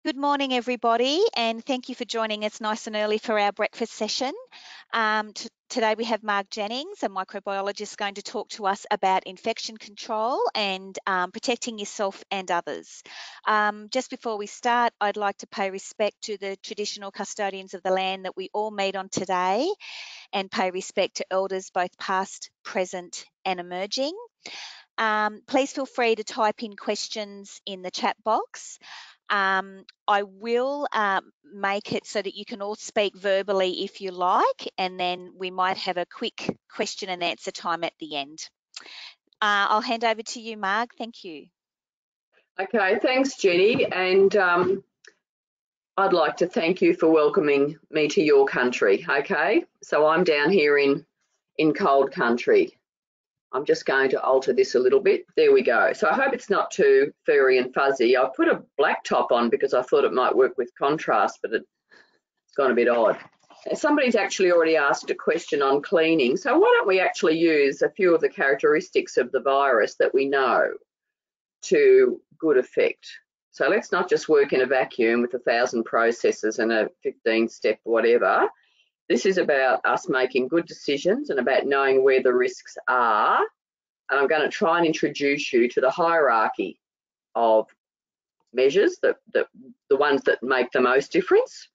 Good morning, everybody, and thank you for joining us nice and early for our breakfast session. Today we have Marg Jennings, a microbiologist, going to talk to us about infection control and protecting yourself and others. Just before we start, I'd like to pay respect to the traditional custodians of the land that we all meet on today and pay respect to elders both past, present and emerging. Please feel free to type in questions in the chat box. I will make it so that you can all speak verbally if you like, and then we might have a quick question and answer time at the end. I'll hand over to you, Marg. Thank you. Okay, thanks, Jenny. And I'd like to thank you for welcoming me to your country, okay? So I'm down here in cold country. I'm just going to alter this a little bit. There we go. So I hope it's not too furry and fuzzy. I put a black top on because I thought it might work with contrast, but it's gone a bit odd. Somebody's actually already asked a question on cleaning. So why don't we actually use a few of the characteristics of the virus that we know to good effect. So let's not just work in a vacuum with 1,000 processes and a 15-step whatever. This is about us making good decisions and about knowing where the risks are. And I'm going to try and introduce you to the hierarchy of measures, the ones that make the most difference,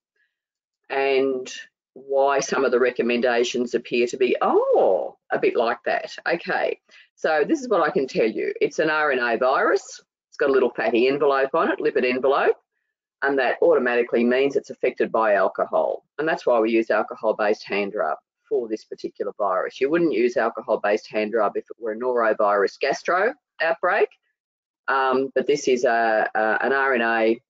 and why some of the recommendations appear to be, a bit like that. Okay, so this is what I can tell you. It's an RNA virus. It's got a little fatty envelope on it, lipid envelope. And that automatically means it's affected by alcohol. And that's why we use alcohol-based hand rub for this particular virus. You wouldn't use alcohol-based hand rub if it were a norovirus gastro outbreak, but this is an RNA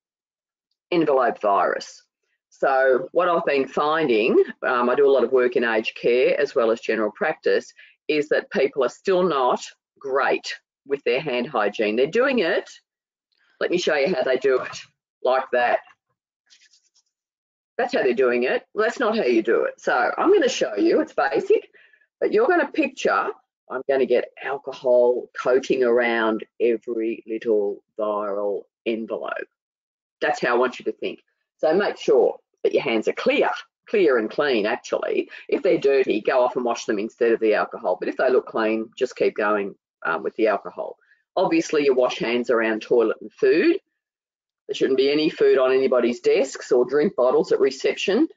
envelope virus. So what I've been finding, I do a lot of work in aged care as well as general practice, is that people are still not great with their hand hygiene. They're doing it. Let me show you how they do it. Like that. That's how they're doing it. Well, that's not how you do it. So I'm going to show you, it's basic, but you're going to picture, I'm going to get alcohol coating around every little viral envelope. That's how I want you to think. So make sure that your hands are clear and clean actually. If they're dirty, go off and wash them instead of the alcohol. But if they look clean, just keep going with the alcohol. Obviously you wash hands around toilet and food. There shouldn't be any food on anybody's desks or drink bottles at reception.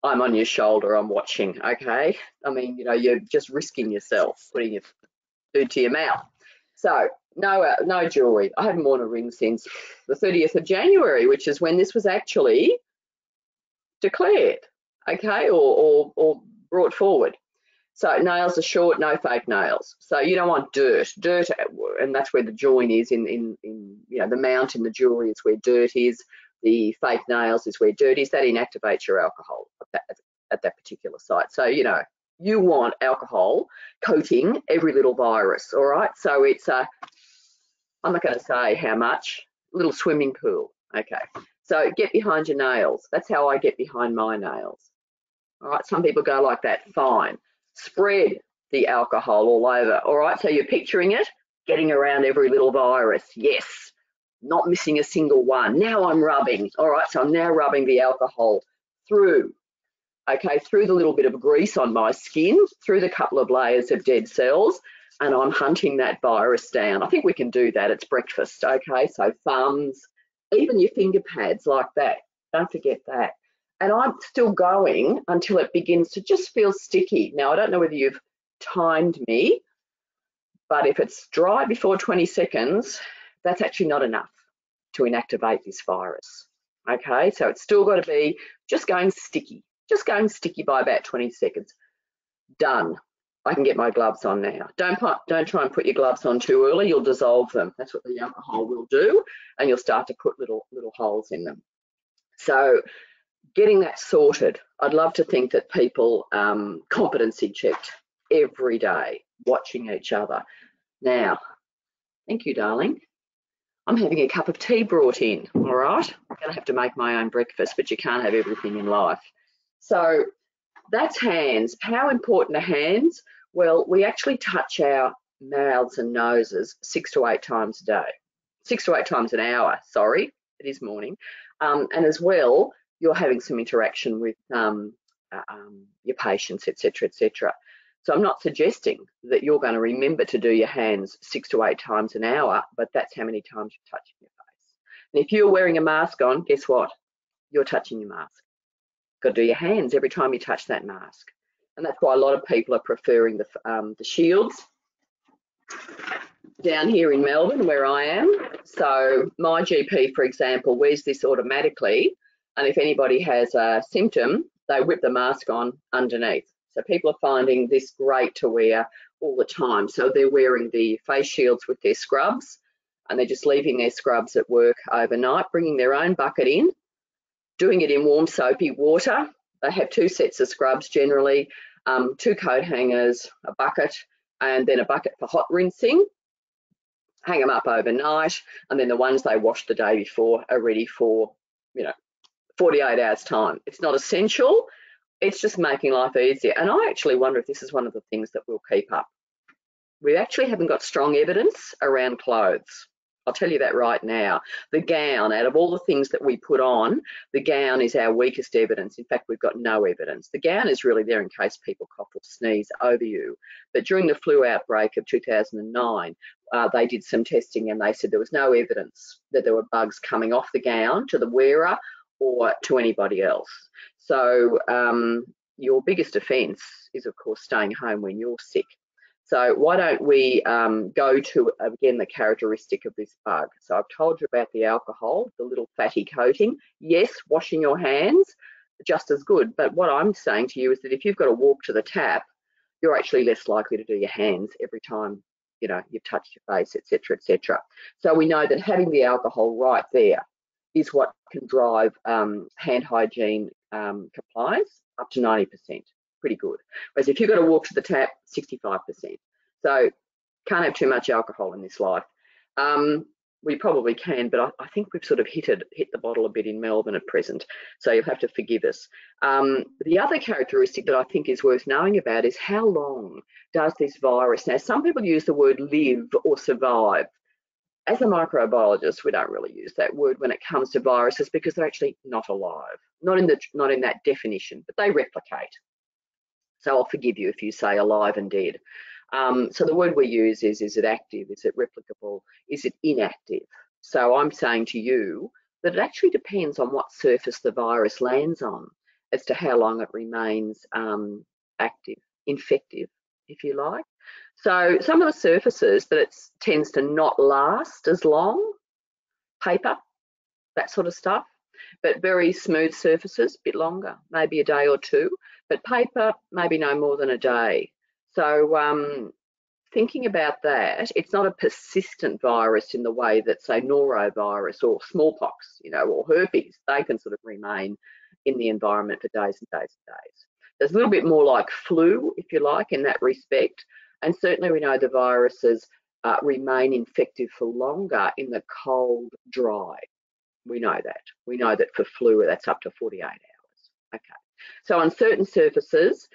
I'm on your shoulder, I'm watching, okay? I mean, you know, you're just risking yourself putting your food to your mouth. So no jewelry. I haven't worn a ring since the 30th of January, which is when this was actually declared, okay, or brought forward. So nails are short, no fake nails. So you don't want dirt, and that's where the join is in you know, the mount in the jewelry is where dirt is. The fake nails is where dirt is. That inactivates your alcohol at that particular site. So, you know, you want alcohol coating every little virus, all right? So it's I'm not going to say how much, a little swimming pool, okay? So get behind your nails. That's how I get behind my nails, all right? Some people go like that, fine. Spread the alcohol all over, all right? So you're picturing it, getting around every little virus. Yes, not missing a single one. Now I'm rubbing, all right? So I'm now rubbing the alcohol through, okay, through the little bit of grease on my skin, through the couple of layers of dead cells, and I'm hunting that virus down. I think we can do that. It's breakfast, okay? So thumbs, even your finger pads like that. Don't forget that. And I'm still going until it begins to just feel sticky. Now, I don't know whether you've timed me, but if it's dry before 20 seconds, that's actually not enough to inactivate this virus. Okay, so it's still got to be just going sticky by about 20 seconds. Done. I can get my gloves on now. Don't try and put your gloves on too early. You'll dissolve them. That's what the alcohol will do, and you'll start to put little holes in them. So getting that sorted. I'd love to think that people competency checked every day, watching each other. Now, thank you, darling. I'm having a cup of tea brought in, all right? I'm gonna have to make my own breakfast, but you can't have everything in life. So that's hands. How important are hands? Well, we actually touch our mouths and noses 6 to 8 times a day. 6 to 8 times an hour, sorry, it is morning. And as well, you're having some interaction with your patients, etc., etc. So I'm not suggesting that you're going to remember to do your hands 6 to 8 times an hour, but that's how many times you're touching your face. And if you're wearing a mask on, guess what? You're touching your mask. Got to do your hands every time you touch that mask. And that's why a lot of people are preferring the shields down here in Melbourne where I am. So my GP, for example, wears this automatically, and if anybody has a symptom, they whip the mask on underneath. So people are finding this great to wear all the time. So they're wearing the face shields with their scrubs, and they're just leaving their scrubs at work overnight, bringing their own bucket in, doing it in warm soapy water. They have 2 sets of scrubs generally, 2 coat hangers, a bucket, and then a bucket for hot rinsing. Hang them up overnight, and then the ones they washed the day before are ready for, 48 hours time. It's not essential, it's just making life easier. And I actually wonder if this is one of the things that we'll keep up. We actually haven't got strong evidence around clothes. I'll tell you that right now. The gown, out of all the things that we put on, the gown is our weakest evidence. In fact, we've got no evidence. The gown is really there in case people cough or sneeze over you. But during the flu outbreak of 2009, they did some testing and they said there was no evidence that there were bugs coming off the gown to the wearer or to anybody else. So your biggest offence is, of course, staying home when you're sick. So why don't we go to, again, the characteristic of this bug. So I've told you about the alcohol, the little fatty coating. Yes, washing your hands, just as good. But what I'm saying to you is that if you've got to walk to the tap, you're actually less likely to do your hands every time, you've touched your face, etc., etc. So we know that having the alcohol right there is what can drive hand hygiene compliance up to 90%. Pretty good. Whereas if you've got to walk to the tap, 65%. So can't have too much alcohol in this life. We probably can, but I think we've sort of hit the bottle a bit in Melbourne at present. So you'll have to forgive us. The other characteristic that I think is worth knowing about is how long does this virus, now some people use the word live or survive. As a microbiologist, we don't really use that word when it comes to viruses because they're actually not alive, not in that definition, but they replicate. So I'll forgive you if you say alive and dead. So the word we use is it active? Is it replicable? Is it inactive? So I'm saying to you that it actually depends on what surface the virus lands on as to how long it remains active, infective, if you like. So some of the surfaces that it tends to not last as long, paper, that sort of stuff, but very smooth surfaces, a bit longer, maybe a day or two, but paper, maybe no more than a day. So thinking about that, it's not a persistent virus in the way that, say, norovirus or smallpox, or herpes, they can sort of remain in the environment for days and days and days. There's a little bit more like flu, if you like, in that respect. And certainly we know the viruses remain infective for longer in the cold, dry. We know that. We know that for flu, that's up to 48 hours. Okay. So on certain surfaces,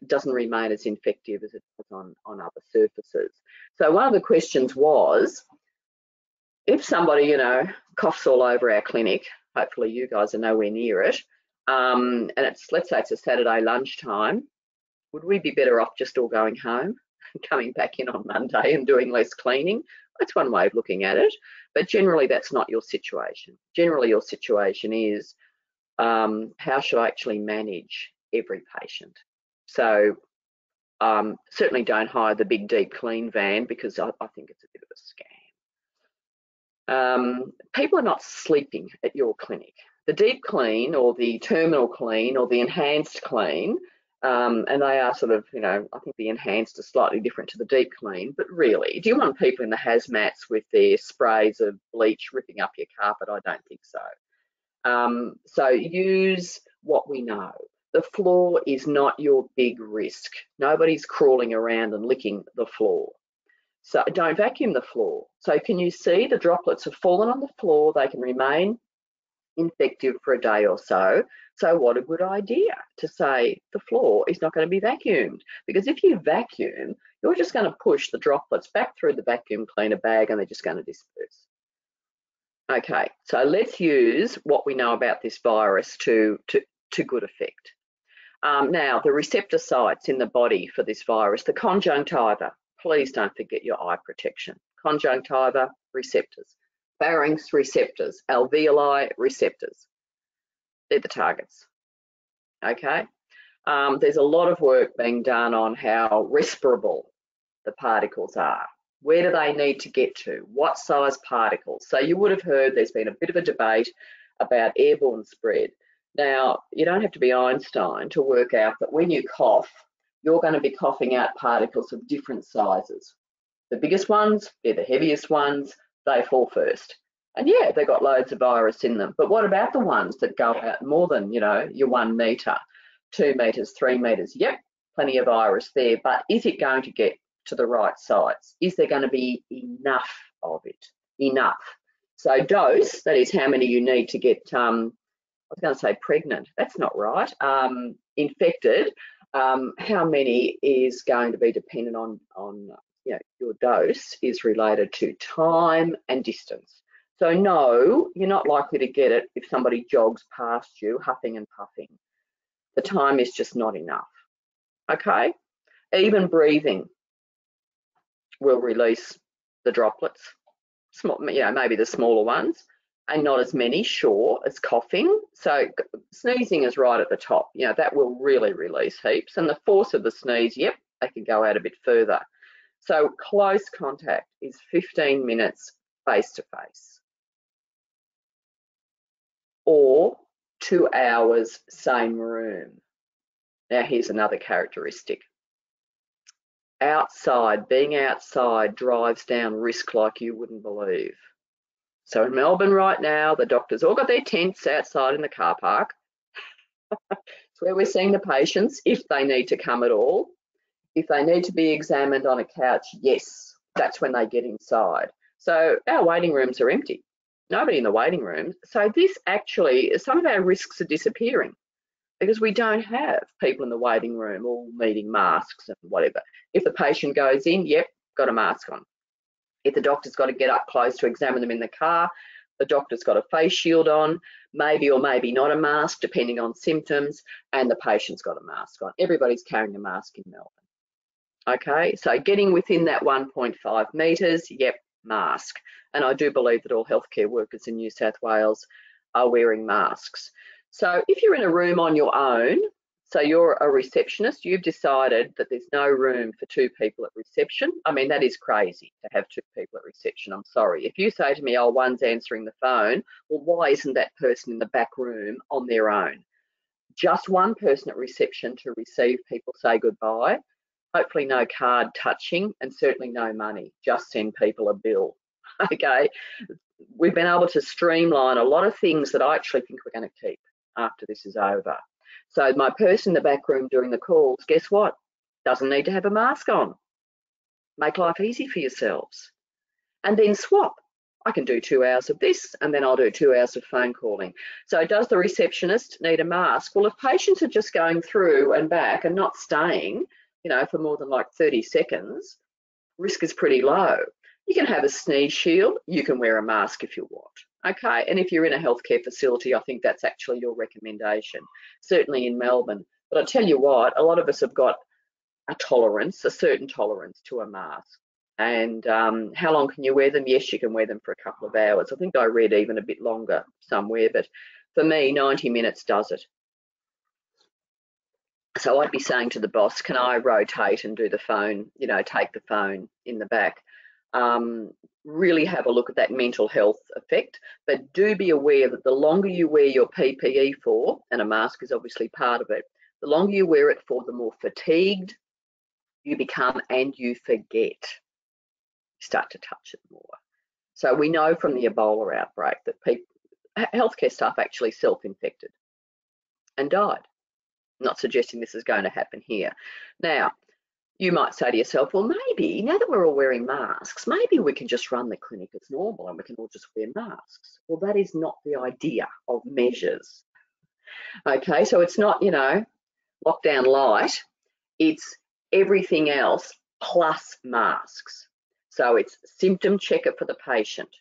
doesn't remain as infective as it does on other surfaces. So one of the questions was, if somebody, coughs all over our clinic, hopefully you guys are nowhere near it, and let's say it's a Saturday lunchtime, would we be better off just all going home and coming back in on Monday and doing less cleaning? That's one way of looking at it, but generally that's not your situation. Generally your situation is, how should I actually manage every patient? So certainly don't hire the big deep clean van because I think it's a bit of a scam. People are not sleeping at your clinic. The deep clean or the terminal clean or the enhanced clean, and they are sort of, I think the enhanced are slightly different to the deep clean, but really, do you want people in the hazmats with their sprays of bleach ripping up your carpet? I don't think so. So use what we know. The floor is not your big risk. Nobody's crawling around and licking the floor. So don't vacuum the floor. So can you see the droplets have fallen on the floor? They can remain infective for a day or so. So what a good idea to say the floor is not going to be vacuumed, because if you vacuum, you're just going to push the droplets back through the vacuum cleaner bag and they're just going to disperse. Okay, so let's use what we know about this virus to good effect. Now, the receptor sites in the body for this virus, the conjunctiva, please don't forget your eye protection. Conjunctiva receptors, pharynx receptors, alveoli receptors. They're the targets, okay? There's a lot of work being done on how respirable the particles are. Where do they need to get to? What size particles? So you would have heard there's been a bit of a debate about airborne spread. Now, you don't have to be Einstein to work out that when you cough, you're going to be coughing out particles of different sizes. The biggest ones, they're the heaviest ones, they fall first. And yeah, they've got loads of virus in them. But what about the ones that go out more than, your 1 metre, 2 metres, 3 metres? Yep, plenty of virus there. But is it going to get to the right sites? Is there going to be enough of it? Enough. So dose, that is how many you need to get, I was going to say pregnant. That's not right. Infected. How many is going to be dependent on your dose is related to time and distance. So no, you're not likely to get it if somebody jogs past you huffing and puffing. The time is just not enough. Okay? Even breathing will release the droplets. Small, maybe the smaller ones, and not as many, sure, as coughing. So sneezing is right at the top. That will really release heaps. And the force of the sneeze, yep, they can go out a bit further. So close contact is 15 minutes face to face, or 2 hours same room. Now here's another characteristic. Being outside drives down risk like you wouldn't believe. So in Melbourne right now, the doctors all got their tents outside in the car park. It's where we're seeing the patients if they need to come at all. If they need to be examined on a couch, yes, that's when they get inside. So our waiting rooms are empty. Nobody in the waiting room. So this actually, some of our risks are disappearing because we don't have people in the waiting room all needing masks and whatever. If the patient goes in, yep, got a mask on. If the doctor's got to get up close to examine them in the car, the doctor's got a face shield on, maybe or maybe not a mask, depending on symptoms, and the patient's got a mask on. Everybody's carrying a mask in Melbourne. Okay, so getting within that 1.5 metres, yep, mask. And I do believe that all healthcare workers in New South Wales are wearing masks. So if you're in a room on your own, so you're a receptionist, you've decided that there's no room for 2 people at reception. I mean, that is crazy to have 2 people at reception. I'm sorry. If you say to me, oh, one's answering the phone, well, why isn't that person in the back room on their own? Just one person at reception to receive people say goodbye. Hopefully no card touching and certainly no money. Just send people a bill. Okay. We've been able to streamline a lot of things that I actually think we're going to keep after this is over. So my person in the back room doing the calls, guess what? Doesn't need to have a mask on. Make life easy for yourselves. And then swap. I can do 2 hours of this and then I'll do 2 hours of phone calling. So does the receptionist need a mask? Well, if patients are just going through and back and not staying, for more than like 30 seconds, risk is pretty low. You can have a sneeze shield. You can wear a mask if you want. Okay, and if you're in a healthcare facility, I think that's actually your recommendation, certainly in Melbourne. But I tell you what, a lot of us have got a certain tolerance to a mask. And how long can you wear them? Yes, you can wear them for a couple of hours. I think I read even a bit longer somewhere, but for me, 90 minutes does it. So I'd be saying to the boss, can I rotate and do the phone, take the phone in the back? Really have a look at that mental health effect, but do be aware that the longer you wear your PPE for, and a mask is obviously part of it, the longer you wear it for, the more fatigued you become and you forget. You start to touch it more. So we know from the Ebola outbreak that healthcare staff actually self-infected and died. Not suggesting this is going to happen here. Now, you might say to yourself, well, maybe now that we're all wearing masks, maybe we can just run the clinic as normal and we can all just wear masks. Well, that is not the idea of measures. Okay, so it's not, lockdown light. It's everything else plus masks. So it's symptom checker for the patient.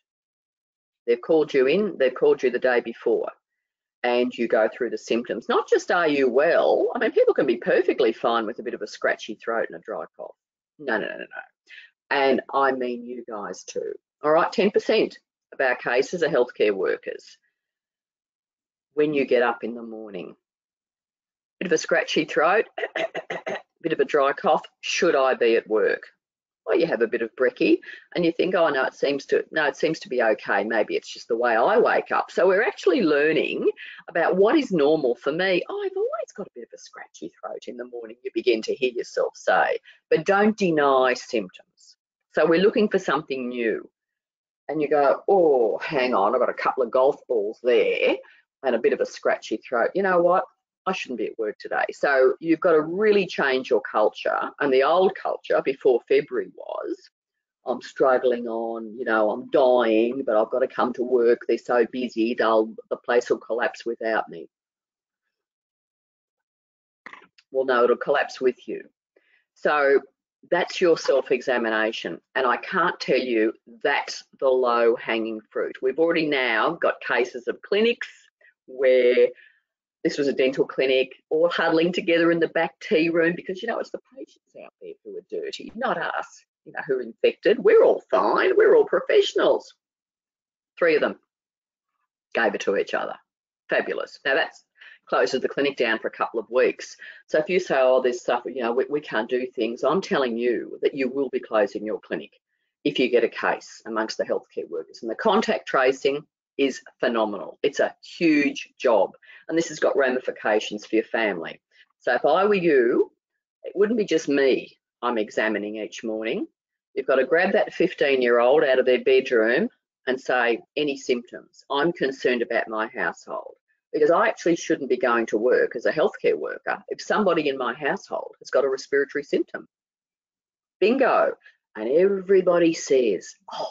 They've called you in, they've called you the day before, and you go through the symptoms. Not just are you well, I mean, people can be perfectly fine with a bit of a scratchy throat and a dry cough. No, no, no, no, no. And I mean you guys too. All right, 10% of our cases are healthcare workers. When you get up in the morning, bit of a scratchy throat, bit of a dry cough, should I be at work? Well, you have a bit of brekkie and you think, oh no, it seems to be okay. Maybe it's just the way I wake up. So we're actually learning about what is normal for me. Oh, I've always got a bit of a scratchy throat in the morning, you begin to hear yourself say, but don't deny symptoms. So we're looking for something new. And you go, oh, hang on, I've got a couple of golf balls there and a bit of a scratchy throat. You know what? I shouldn't be at work today. So you've got to really change your culture. And the old culture before February was, I'm struggling on, you know, I'm dying, but I've got to come to work. They're so busy, the place will collapse without me. Well, no, it'll collapse with you. So that's your self-examination. And I can't tell you that's the low-hanging fruit. We've already now got cases of clinics where this was a dental clinic, all huddling together in the back tea room because, you know, it's the patients out there who are dirty, not us, you know, who are infected. We're all fine. We're all professionals. 3 of them gave it to each other. Fabulous. Now that's closes the clinic down for a couple of weeks. So if you say, oh, there's stuff, you know, we can't do things, I'm telling you that you will be closing your clinic if you get a case amongst the healthcare workers. And the contact tracing is phenomenal. It's a huge job. And this has got ramifications for your family. So if I were you, it wouldn't be just me I'm examining each morning. You've got to grab that 15-year-old out of their bedroom and say, any symptoms? I'm concerned about my household. Because I actually shouldn't be going to work as a healthcare worker if somebody in my household has got a respiratory symptom. Bingo. And everybody says, oh,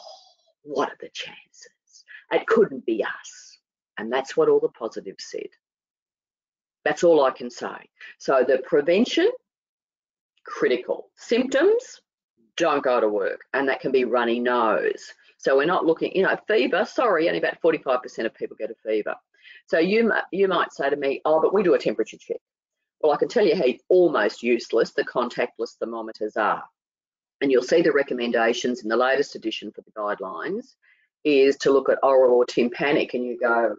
what are the chances? It couldn't be us. And that's what all the positives said. That's all I can say. So the prevention, critical. Symptoms, don't go to work. And that can be runny nose. So we're not looking, you know, fever, sorry, only about 45% of people get a fever. So you might say to me, oh, but we do a temperature check. Well, I can tell you how almost useless the contactless thermometers are. And you'll see the recommendations in the latest edition for the guidelines is to look at oral or tympanic, and you go,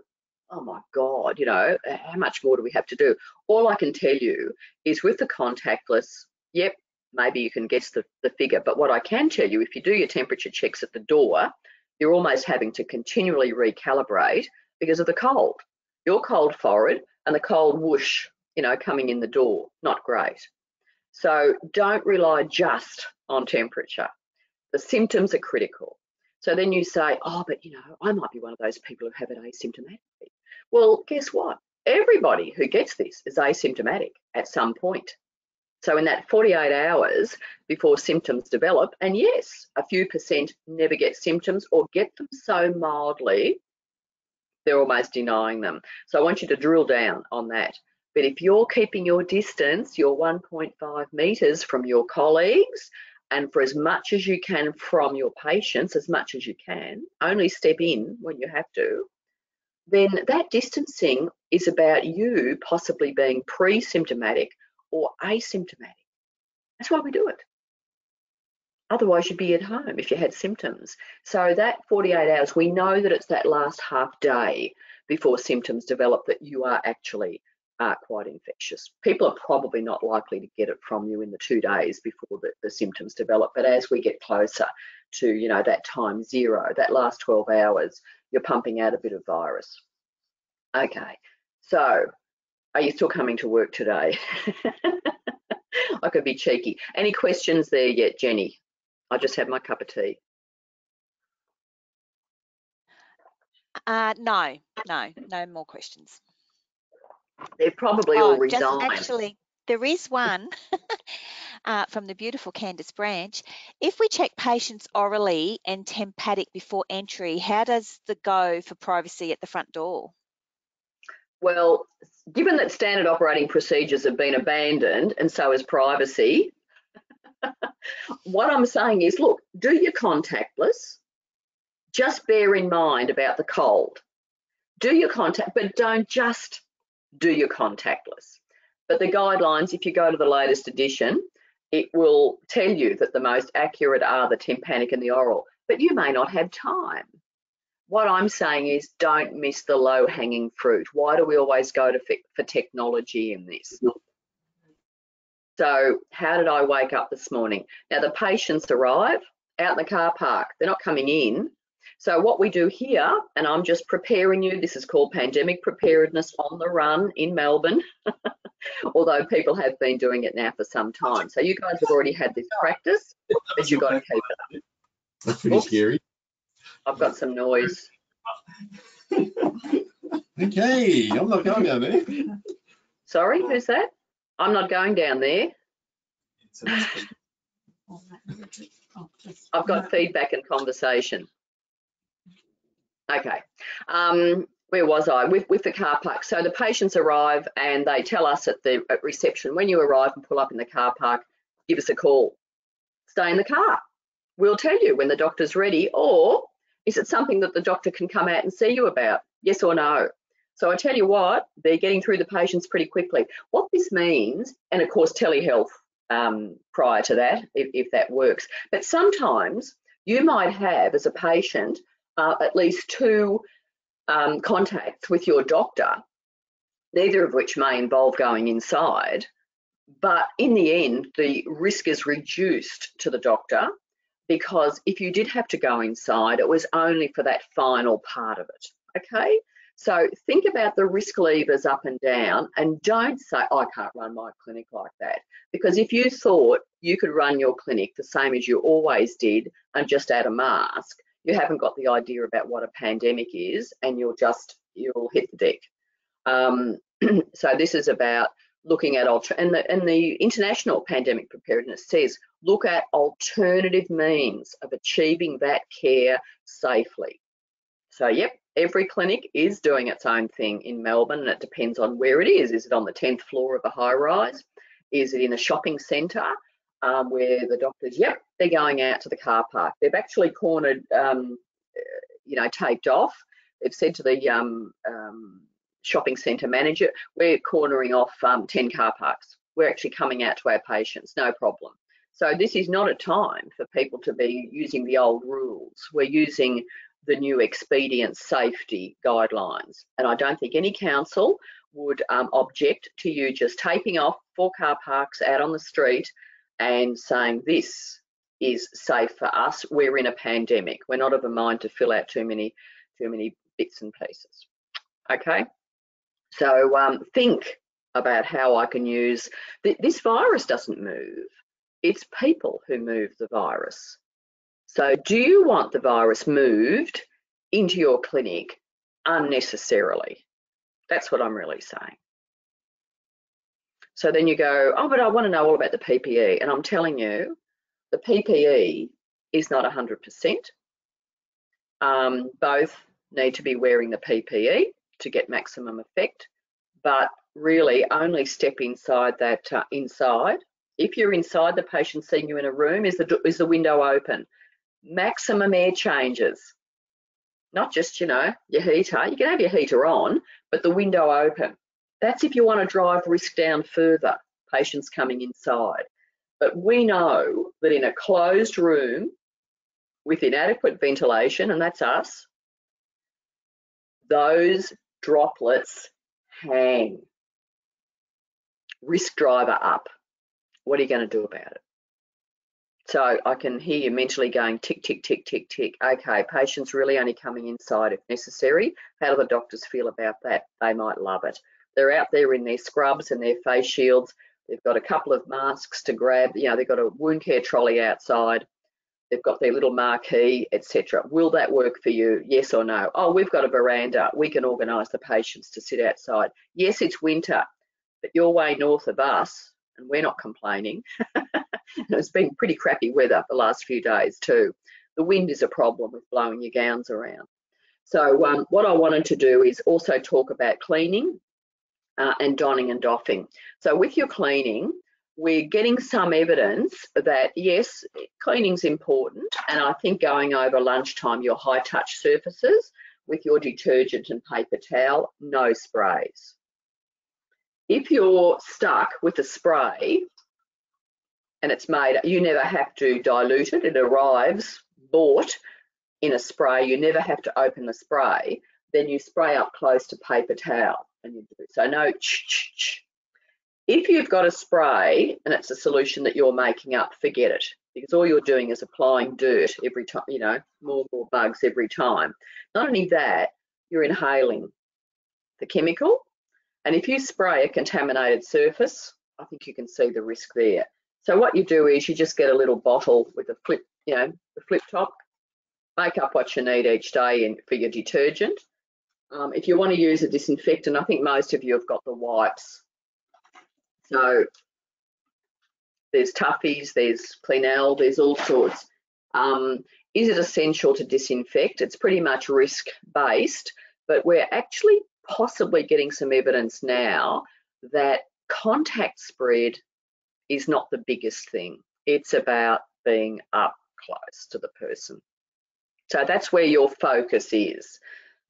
oh my God, you know, how much more do we have to do? All I can tell you is with the contactless, yep, maybe you can guess the figure. But what I can tell you, if you do your temperature checks at the door, you're almost having to continually recalibrate because of the cold. Your cold forward and the cold whoosh, you know, coming in the door, not great. So don't rely just on temperature. The symptoms are critical. So then you say, oh, but you know, I might be one of those people who have it asymptomatically. Well, guess what? Everybody who gets this is asymptomatic at some point. So in that 48 hours before symptoms develop, and yes, a few percent never get symptoms or get them so mildly, they're almost denying them. So I want you to drill down on that. But if you're keeping your distance, your 1.5 meters from your colleagues, and for as much as you can from your patients, as much as you can, only step in when you have to, then that distancing is about you possibly being pre-symptomatic or asymptomatic. That's why we do it. Otherwise, you'd be at home if you had symptoms. So that 48 hours, we know that it's that last half day before symptoms develop that you are actually quite infectious. People are probably not likely to get it from you in the 2 days before the symptoms develop. But as we get closer to, you know, that time zero, that last 12 hours, you're pumping out a bit of virus. Okay, so are you still coming to work today? I could be cheeky. Any questions there yet, Jenny? I just had my cup of tea. No more questions. They've probably all resigned. Actually, there is one from the beautiful Candice Branch. If we check patients orally and tympanic before entry, how does the go for privacy at the front door? Well, given that standard operating procedures have been abandoned and so is privacy, what I'm saying is, look, do your contactless, Just bear in mind about the cold. Do your contact, but don't just do your contactless. But the guidelines, if you go to the latest edition, it will tell you that the most accurate are the tympanic and the oral, but you may not have time. What I'm saying is don't miss the low-hanging fruit. Why do we always go for technology in this? So how did I wake up this morning? Now the patients arrive out in the car park. They're not coming in. So what we do here, and I'm just preparing you, this is called pandemic preparedness on the run in Melbourne, although people have been doing it now for some time. So you guys have already had this practice, but you've got to keep it up. That's pretty scary. I've got some noise. Okay, I'm not going down there. Sorry, who's that? I'm not going down there. I've got feedback and conversation. Okay, where was I? With the car park. So the patients arrive and they tell us at reception, when you arrive and pull up in the car park, give us a call. Stay in the car. We'll tell you when the doctor's ready, or is it something that the doctor can come out and see you about? Yes or no? So I tell you what, they're getting through the patients pretty quickly. What this means, and of course telehealth prior to that, if that works, but sometimes you might have as a patient at least 2 contacts with your doctor, neither of which may involve going inside, but in the end the risk is reduced to the doctor, because if you did have to go inside, it was only for that final part of it, okay? So think about the risk levers up and down, and don't say, oh, I can't run my clinic like that. Because if you thought you could run your clinic the same as you always did and just add a mask, you haven't got the idea about what a pandemic is, and you'll hit the deck. So this is about looking at, and the International Pandemic Preparedness says, look at alternative means of achieving that care safely. So yep, every clinic is doing its own thing in Melbourne, and it depends on where it is. Is it on the 10th floor of a high rise? Is it in a shopping centre where the doctors, yep, they're going out to the car park. They've actually cornered, taped off. They've said to the shopping centre manager, we're cornering off 10 car parks. We're actually coming out to our patients, no problem. So this is not a time for people to be using the old rules. We're using the new expedient safety guidelines. And I don't think any council would object to you just taping off 4 car parks out on the street and saying this is safe for us. We're in a pandemic. We're not of a mind to fill out too many bits and pieces. Okay, so think about how I can use, this virus doesn't move. It's people who move the virus. So do you want the virus moved into your clinic unnecessarily? That's what I'm really saying. So then you go, oh, but I want to know all about the PPE. And I'm telling you, the PPE is not 100%. Both need to be wearing the PPE to get maximum effect, but really only step inside that inside. If you're inside, the patient seeing you in a room, is the window open? Maximum air changes, not just, your heater. You can have your heater on, but the window open. That's if you want to drive risk down further, patients coming inside. But we know that in a closed room with inadequate ventilation, and that's us, those droplets hang. Risk driver up. What are you going to do about it? So I can hear you mentally going tick, tick, tick, tick, tick. Okay, patients really only coming inside if necessary. How do the doctors feel about that? They might love it. They're out there in their scrubs and their face shields. They've got a couple of masks to grab. They've got a wound care trolley outside. They've got their little marquee, etc. Will that work for you? Yes or no? Oh, we've got a veranda. We can organise the patients to sit outside. Yes, it's winter, but you're way north of us, and we're not complaining. It's been pretty crappy weather the last few days too. The wind is a problem with blowing your gowns around. So what I wanted to do is also talk about cleaning and donning and doffing. So with your cleaning, we're getting some evidence that, yes, cleaning's important, and I think going over lunchtime, your high-touch surfaces with your detergent and paper towel, no sprays. If you're stuck with a spray and it's made, you never have to dilute it, it arrives bought in a spray, you never have to open the spray, then you spray up close to paper towel and you do. So no ch-ch-ch. If you've got a spray and it's a solution that you're making up, forget it, because all you're doing is applying dirt every time, you know, more and more bugs every time. Not only that, you're inhaling the chemical, and if you spray a contaminated surface, I think you can see the risk there. So what you do is you just get a little bottle with a flip, you know, the flip top, make up what you need each day for your detergent. If you want to use a disinfectant, I think most of you have got the wipes. So there's Toughies, there's Cleanel, there's all sorts. Is it essential to disinfect? It's pretty much risk-based, but we're actually possibly getting some evidence now that contact spread is not the biggest thing. It's about being up close to the person. So that's where your focus is.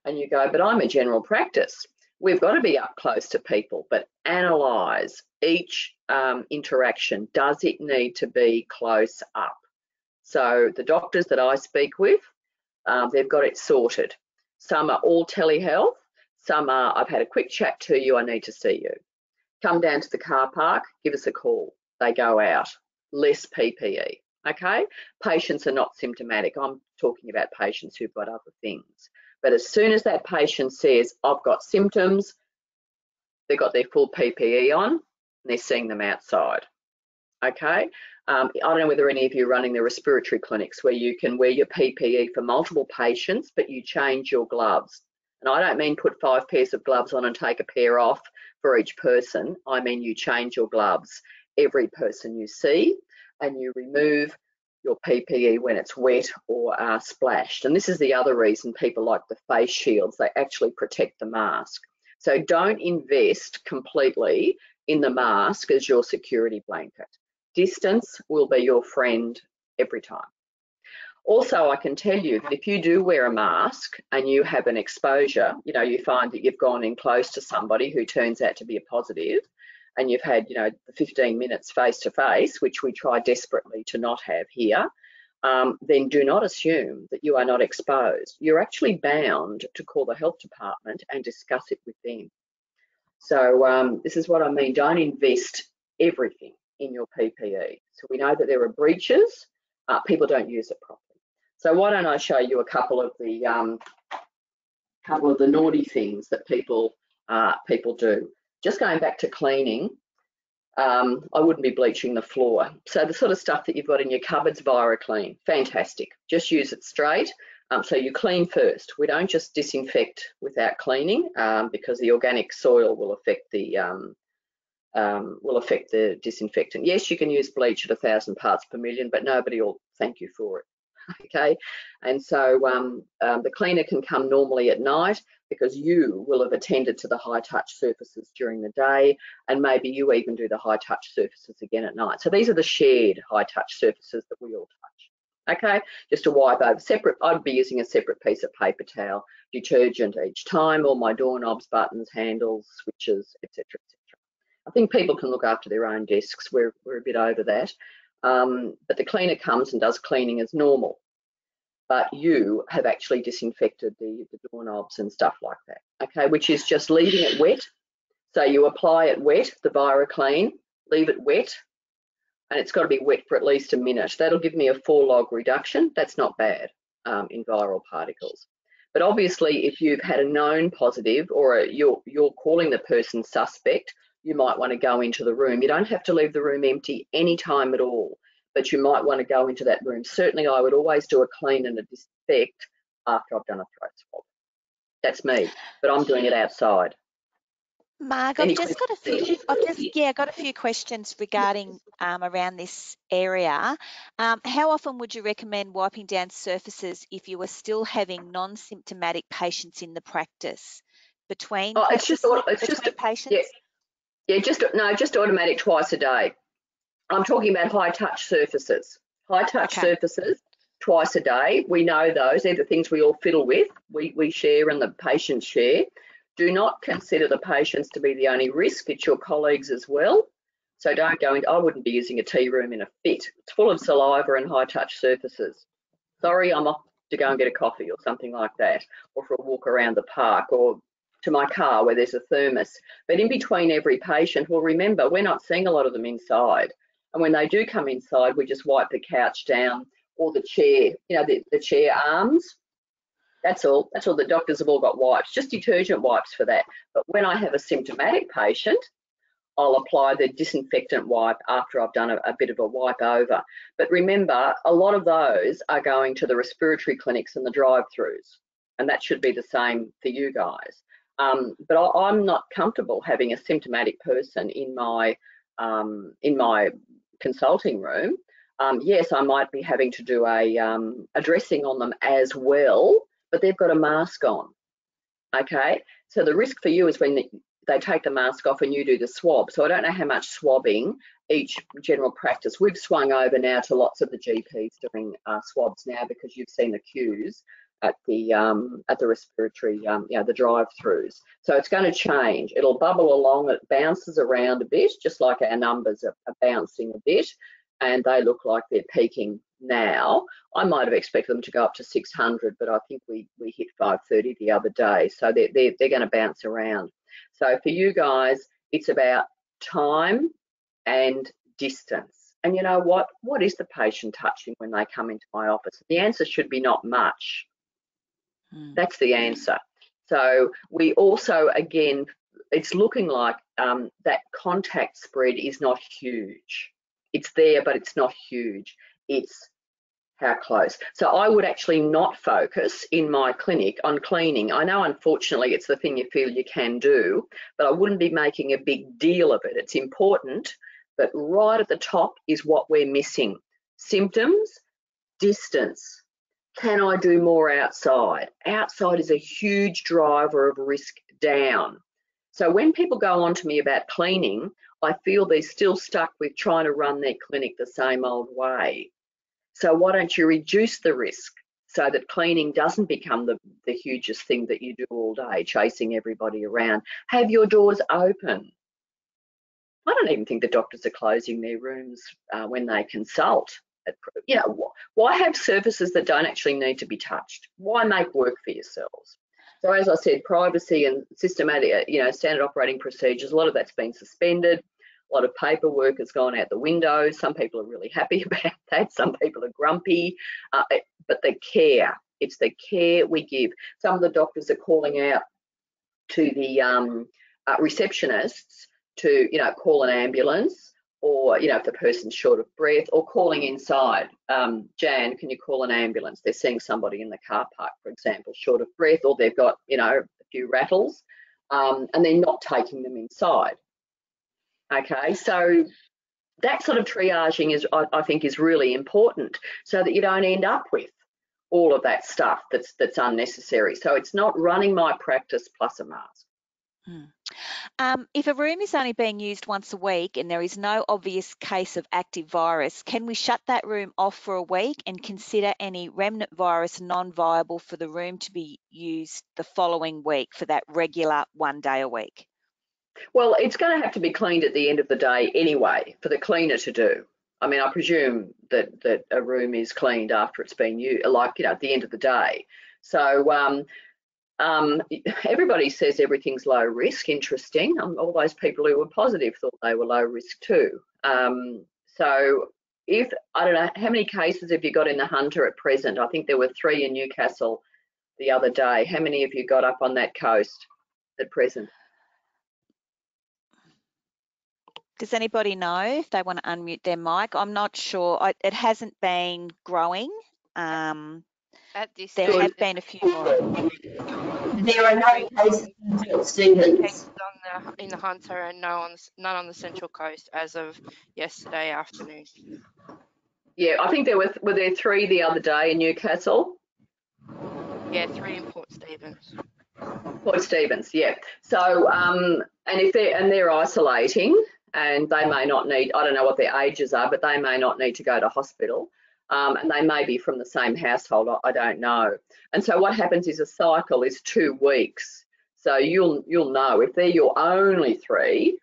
And you go, but I'm a general practice. We've got to be up close to people, but analyse each interaction. Does it need to be close up? So the doctors that I speak with, they've got it sorted. Some are all telehealth. Some are, I've had a quick chat to you, I need to see you. Come down to the car park, give us a call. They go out. Less PPE, okay? Patients are not symptomatic. I'm talking about patients who've got other things. But as soon as that patient says, I've got symptoms, they've got their full PPE on, and they're seeing them outside, okay? I don't know whether any of you are running the respiratory clinics where you can wear your PPE for multiple patients, but you change your gloves. And I don't mean put 5 pairs of gloves on and take a pair off for each person. I mean you change your gloves every person you see, and you remove your PPE when it's wet or splashed. And this is the other reason people like the face shields. They actually protect the mask. So don't invest completely in the mask as your security blanket. Distance will be your friend every time. Also, I can tell you that if you do wear a mask and you have an exposure, you know, you find that you've gone in close to somebody who turns out to be a positive, and you've had, you know, the 15 minutes face to face, which we try desperately to not have here, then do not assume that you are not exposed. You're actually bound to call the health department and discuss it with them. So this is what I mean. Don't invest everything in your PPE. So we know that there are breaches. People don't use it properly. So why don't I show you a couple of the naughty things that people do. Just going back to cleaning, I wouldn't be bleaching the floor. So the sort of stuff that you've got in your cupboards, ViraClean, fantastic. Just use it straight. So you clean first. We don't just disinfect without cleaning because the organic soil will affect the disinfectant. Yes, you can use bleach at 1,000 parts per million, but nobody will thank you for it. Okay, and so the cleaner can come normally at night because you will have attended to the high touch surfaces during the day, and maybe you even do the high touch surfaces again at night. So these are the shared high touch surfaces that we all touch. Okay, just to wipe over separate, I'd be using a separate piece of paper towel, detergent each time, all my doorknobs, buttons, handles, switches, etc., etc. I think people can look after their own desks. We're a bit over that. But the cleaner comes and does cleaning as normal. But you have actually disinfected the doorknobs and stuff like that, okay, which is just leaving it wet. So you apply it wet, the ViraClean, leave it wet, and it's got to be wet for at least a minute. That'll give me a 4 log reduction. That's not bad in viral particles. But obviously, if you've had a known positive or you're calling the person suspect, you might want to go into the room. You don't have to leave the room empty any time at all, but you might want to go into that room. Certainly, I would always do a clean and a disinfect after I've done a throat swab. That's me, but I'm doing it outside. Marg, I've got a few questions regarding around this area. How often would you recommend wiping down surfaces if you were still having non-symptomatic patients in the practice? Between patients? Yeah, just automatic twice a day. I'm talking about high touch surfaces. High touch Okay. surfaces twice a day. We know those. They're the things we all fiddle with. We share and the patients share. Do not consider the patients to be the only risk. It's your colleagues as well. So don't go into, I wouldn't be using a tea room in a fit. It's full of saliva and high touch surfaces. Sorry, I'm off to go and get a coffee or something like that, or for a walk around the park, or to my car where there's a thermos. But in between every patient, well, remember, we're not seeing a lot of them inside. And when they do come inside, we just wipe the couch down or the chair, you know, the chair arms. That's all. That's all. The doctors have all got wipes, just detergent wipes for that. But when I have a symptomatic patient, I'll apply the disinfectant wipe after I've done a bit of a wipe over. But remember, a lot of those are going to the respiratory clinics and the drive-throughs, and that should be the same for you guys. But I'm not comfortable having a symptomatic person in my consulting room. Yes, I might be having to do a dressing on them as well, but they've got a mask on. Okay, so the risk for you is when they take the mask off and you do the swab. So I don't know how much swabbing each general practice. We've swung over now to lots of the GPs doing swabs now because you've seen the queues at the respiratory, the drive-throughs. So it's going to change. It'll bubble along. It bounces around a bit, just like our numbers are bouncing a bit, and they look like they're peaking now. I might have expected them to go up to 600, but I think we hit 530 the other day. So they're going to bounce around. So for you guys, it's about time and distance. And you know what? What is the patient touching when they come into my office? The answer should be not much. That's the answer. So we also, again, it's looking like that contact spread is not huge. It's there, but it's not huge. It's how close. So I would actually not focus in my clinic on cleaning. I know, unfortunately, it's the thing you feel you can do, but I wouldn't be making a big deal of it. It's important, but right at the top is what we're missing. Symptoms, distance. Can I do more outside? Outside is a huge driver of risk down. So when people go on to me about cleaning, I feel they're still stuck with trying to run their clinic the same old way. So why don't you reduce the risk so that cleaning doesn't become the hugest thing that you do all day, chasing everybody around? Have your doors open. I don't even think the doctors are closing their rooms when they consult. You know, why have surfaces that don't actually need to be touched? Why make work for yourselves? So as I said, privacy and systematic, standard operating procedures, a lot of that's been suspended. A lot of paperwork has gone out the window. Some people are really happy about that. Some people are grumpy. But the care, it's the care we give. Some of the doctors are calling out to the receptionists to, call an ambulance, or, if the person's short of breath, or calling inside. Jan, can you call an ambulance? They're seeing somebody in the car park, for example, short of breath, or they've got, a few rattles, and they're not taking them inside. Okay, so that sort of triaging is, I think, is really important, so that you don't end up with all of that stuff that's unnecessary. So it's not running my practice plus a mask. If a room is only being used once a week and there is no obvious case of active virus, can we shut that room off for a week and consider any remnant virus non-viable for the room to be used the following week for that regular 1 day a week? Well, it's going to have to be cleaned at the end of the day anyway, for the cleaner to do. I mean, I presume that a room is cleaned after it's been used, at the end of the day. So everybody says everything's low risk. Interesting. All those people who were positive thought they were low risk too. So if, I don't know, how many cases have you got in the Hunter at present? I think there were 3 in Newcastle the other day. How many have you got up on that coast at present? Does anybody know if they want to unmute their mic? I'm not sure. It hasn't been growing. At this there stage, have been a few more. There are no cases in Port Stephens. Cases in the Hunter and none on the Central Coast as of yesterday afternoon. Yeah, I think there were there 3 the other day in Newcastle? Yeah, 3 in Port Stephens. Port Stephens, yeah. So and they're isolating, and they may not need, I don't know what their ages are, but they may not need to go to hospital. And they may be from the same household, I don't know. And so what happens is a cycle is 2 weeks. So you'll know if they're your only 3,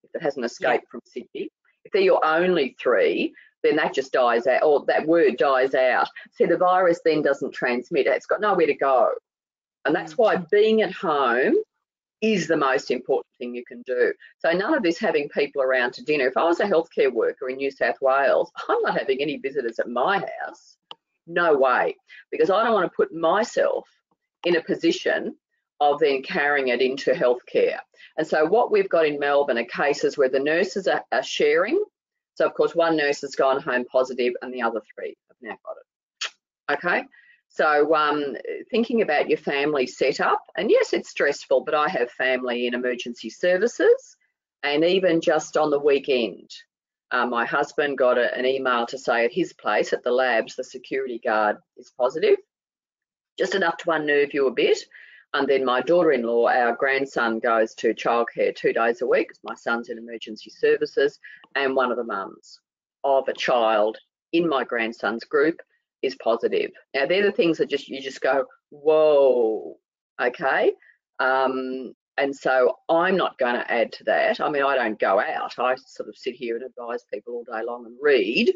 if it hasn't escaped from Sydney, if they're your only 3, then that just dies out, or that word dies out. See, the virus then doesn't transmit. It's got nowhere to go. And that's why being at home is the most important thing you can do. So none of this having people around to dinner. If I was a healthcare worker in New South Wales, I'm not having any visitors at my house. No way. Because I don't want to put myself in a position of then carrying it into healthcare. And so what we've got in Melbourne are cases where the nurses are sharing. So of course one nurse has gone home positive and the other 3 have now got it. Okay. So thinking about your family setup, and yes, it's stressful, but I have family in emergency services, and even just on the weekend, my husband got an email to say at his place at the labs, the security guard is positive, just enough to unnerve you a bit. And then my daughter-in-law, our grandson, goes to childcare 2 days a week, because my son's in emergency services, and one of the mums of a child in my grandson's group is positive. Now, they're the things that you just go, whoa, okay. And so I'm not going to add to that. I mean, I don't go out. I sort of sit here and advise people all day long and read,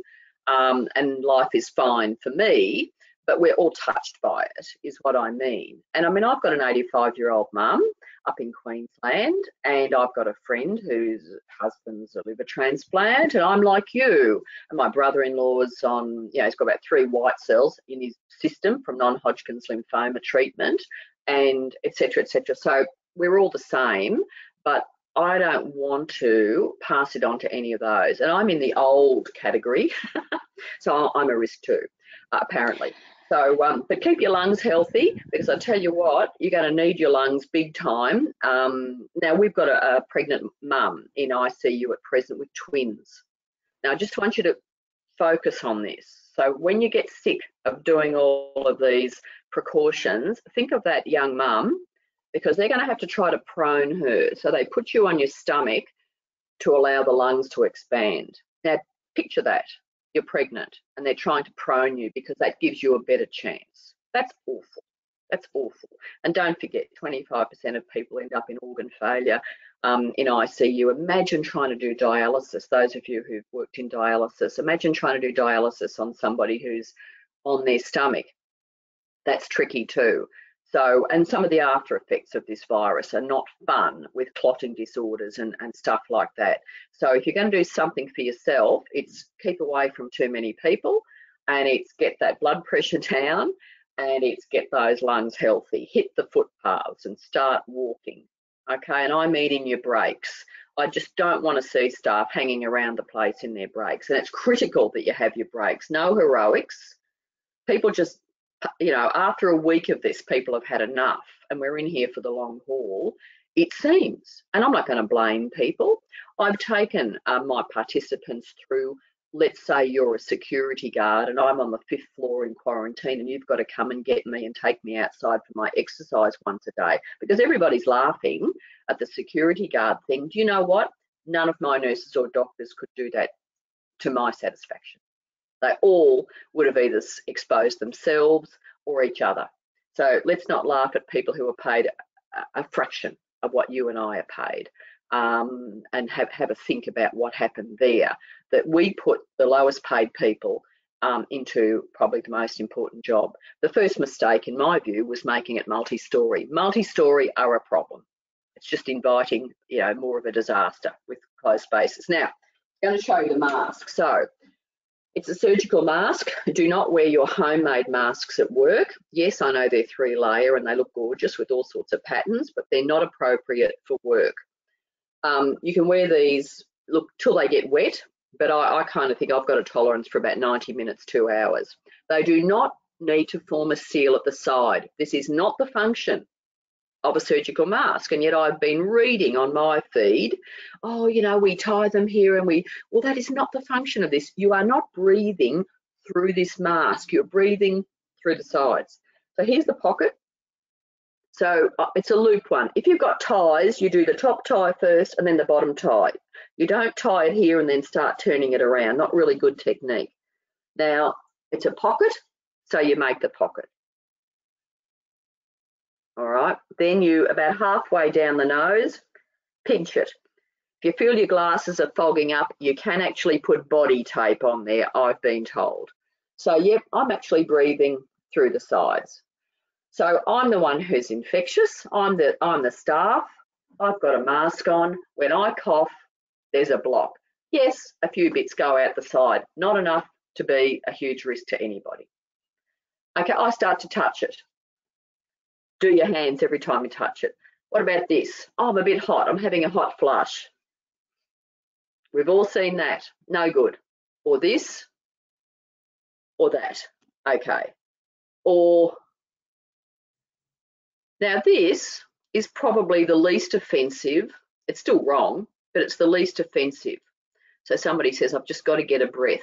and life is fine for me, but we're all touched by it, is what I mean. And I mean, I've got an 85-year-old mum up in Queensland, and I've got a friend whose husband's a liver transplant, and I'm like you. And my brother-in-law's on, he's got about 3 white cells in his system from non-Hodgkin's lymphoma treatment, and et cetera, et cetera. So we're all the same, but I don't want to pass it on to any of those. And I'm in the old category, so I'm a risk too, apparently. So, but keep your lungs healthy, because I tell you what, you're going to need your lungs big time. Now, we've got a pregnant mum in ICU at present with twins. Now, I just want you to focus on this. So when you get sick of doing all of these precautions, think of that young mum, because they're going to have to try to prone her. So they put you on your stomach to allow the lungs to expand. Now, picture that. You're pregnant and they're trying to prone you because that gives you a better chance. That's awful. That's awful. And don't forget, 25% of people end up in organ failure in ICU. Imagine trying to do dialysis. Those of you who've worked in dialysis, imagine trying to do dialysis on somebody who's on their stomach. That's tricky too. So, and some of the after effects of this virus are not fun, with clotting disorders and stuff like that. So if you're going to do something for yourself, it's keep away from too many people, and it's get that blood pressure down, and it's get those lungs healthy. Hit the footpaths and start walking, okay? And I mean in your breaks. I just don't want to see staff hanging around the place in their breaks. And it's critical that you have your breaks. No heroics. People just, after a week of this, people have had enough, and we're in here for the long haul, it seems. And I'm not going to blame people. I've taken my participants through, let's say you're a security guard and I'm on the 5th floor in quarantine, and you've got to come and get me and take me outside for my exercise once a day, because everybody's laughing at the security guard thing. Do you know what? None of my nurses or doctors could do that to my satisfaction. They all would have either exposed themselves or each other. So let's not laugh at people who are paid a fraction of what you and I are paid, and have a think about what happened there. That we put the lowest paid people into probably the most important job. The first mistake, in my view, was making it multi-story. Multi-story are a problem. It's just inviting, more of a disaster with closed spaces. Now, I'm going to show you the mask. So, it's a surgical mask. Do not wear your homemade masks at work. Yes, I know they're 3-layer and they look gorgeous with all sorts of patterns, but they're not appropriate for work. You can wear these, look, till they get wet, but I kind of think I've got a tolerance for about 90 minutes, 2 hours. They do not need to form a seal at the side. This is not the function of a surgical mask, and yet I've been reading on my feed, we tie them here, and well, that is not the function of this. You are not breathing through this mask, you're breathing through the sides. So here's the pocket. So it's a loop one. If you've got ties, you do the top tie first and then the bottom tie. You don't tie it here and then start turning it around. Not really good technique. Now, it's a pocket, so you make the pocket. All right, then you, about halfway down the nose, pinch it. If you feel your glasses are fogging up, you can actually put body tape on there, I've been told. So, yep, I'm actually breathing through the sides. So I'm the one who's infectious. I'm the staff. I've got a mask on. When I cough, there's a block. Yes, a few bits go out the side, not enough to be a huge risk to anybody. Okay, I start to touch it. Do your hands every time you touch it. What about this? Oh, I'm a bit hot. I'm having a hot flush. We've all seen that. No good. Or this, or that. Okay. Or now this is probably the least offensive. It's still wrong, but it's the least offensive. So somebody says, I've just got to get a breath.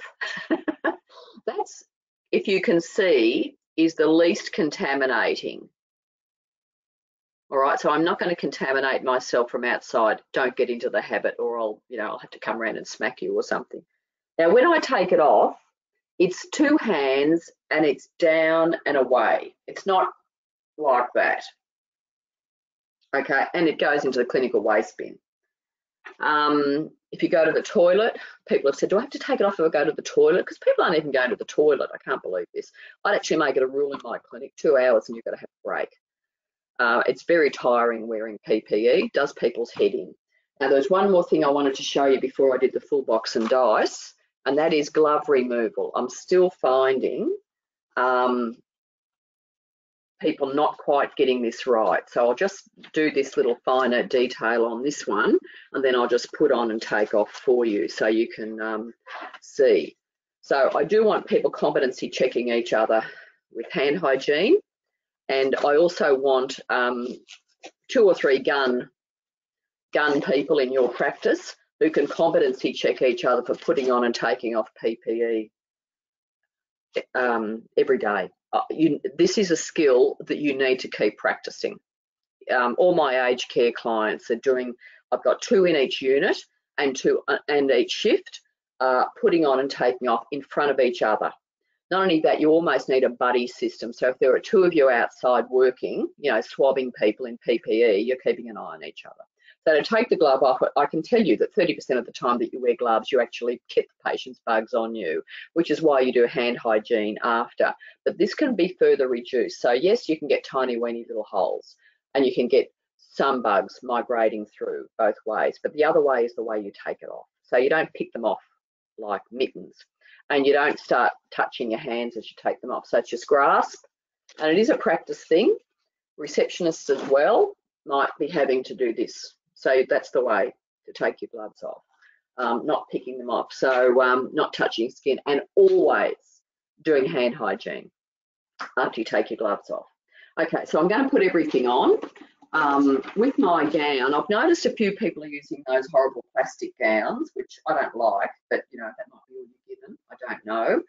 That's, if you can see, is the least contaminating. All right, so I'm not going to contaminate myself from outside. Don't get into the habit, or I'll have to come around and smack you or something. Now, when I take it off, it's two hands and it's down and away. It's not like that. Okay, and it goes into the clinical waste bin. If you go to the toilet, people have said, do I have to take it off if I go to the toilet? Because people aren't even going to the toilet. I can't believe this. I'd actually make it a rule in my clinic, 2 hours and you've got to have a break. It's very tiring wearing PPE, does people's head in. Now, there's one more thing I wanted to show you before I did the full box and dice, and that is glove removal. I'm still finding people not quite getting this right. So I'll just do this little finer detail on this one, and then I'll just put on and take off for you so you can see. So I do want people competency checking each other with hand hygiene. And I also want 2 or 3 gun people in your practice who can competency check each other for putting on and taking off PPE every day. This is a skill that you need to keep practicing. All my aged care clients are doing, I've got 2 in each unit and 2 and each shift, putting on and taking off in front of each other. Not only that, you almost need a buddy system. So if there are 2 of you outside working, swabbing people in PPE, you're keeping an eye on each other. So to take the glove off, I can tell you that 30% of the time that you wear gloves, you actually get the patient's bugs on you, which is why you do hand hygiene after. But this can be further reduced. So yes, you can get tiny weeny little holes and you can get some bugs migrating through both ways. But the other way is the way you take it off. So you don't pick them off like mittens. And you don't start touching your hands as you take them off. So it's just grasp, and it is a practice thing. Receptionists as well might be having to do this. So that's the way to take your gloves off, not picking them off. So not touching skin, and always doing hand hygiene after you take your gloves off. Okay, so I'm going to put everything on. With my gown, I've noticed a few people are using those horrible plastic gowns, which I don't like, but that might be all you're given. I don't know.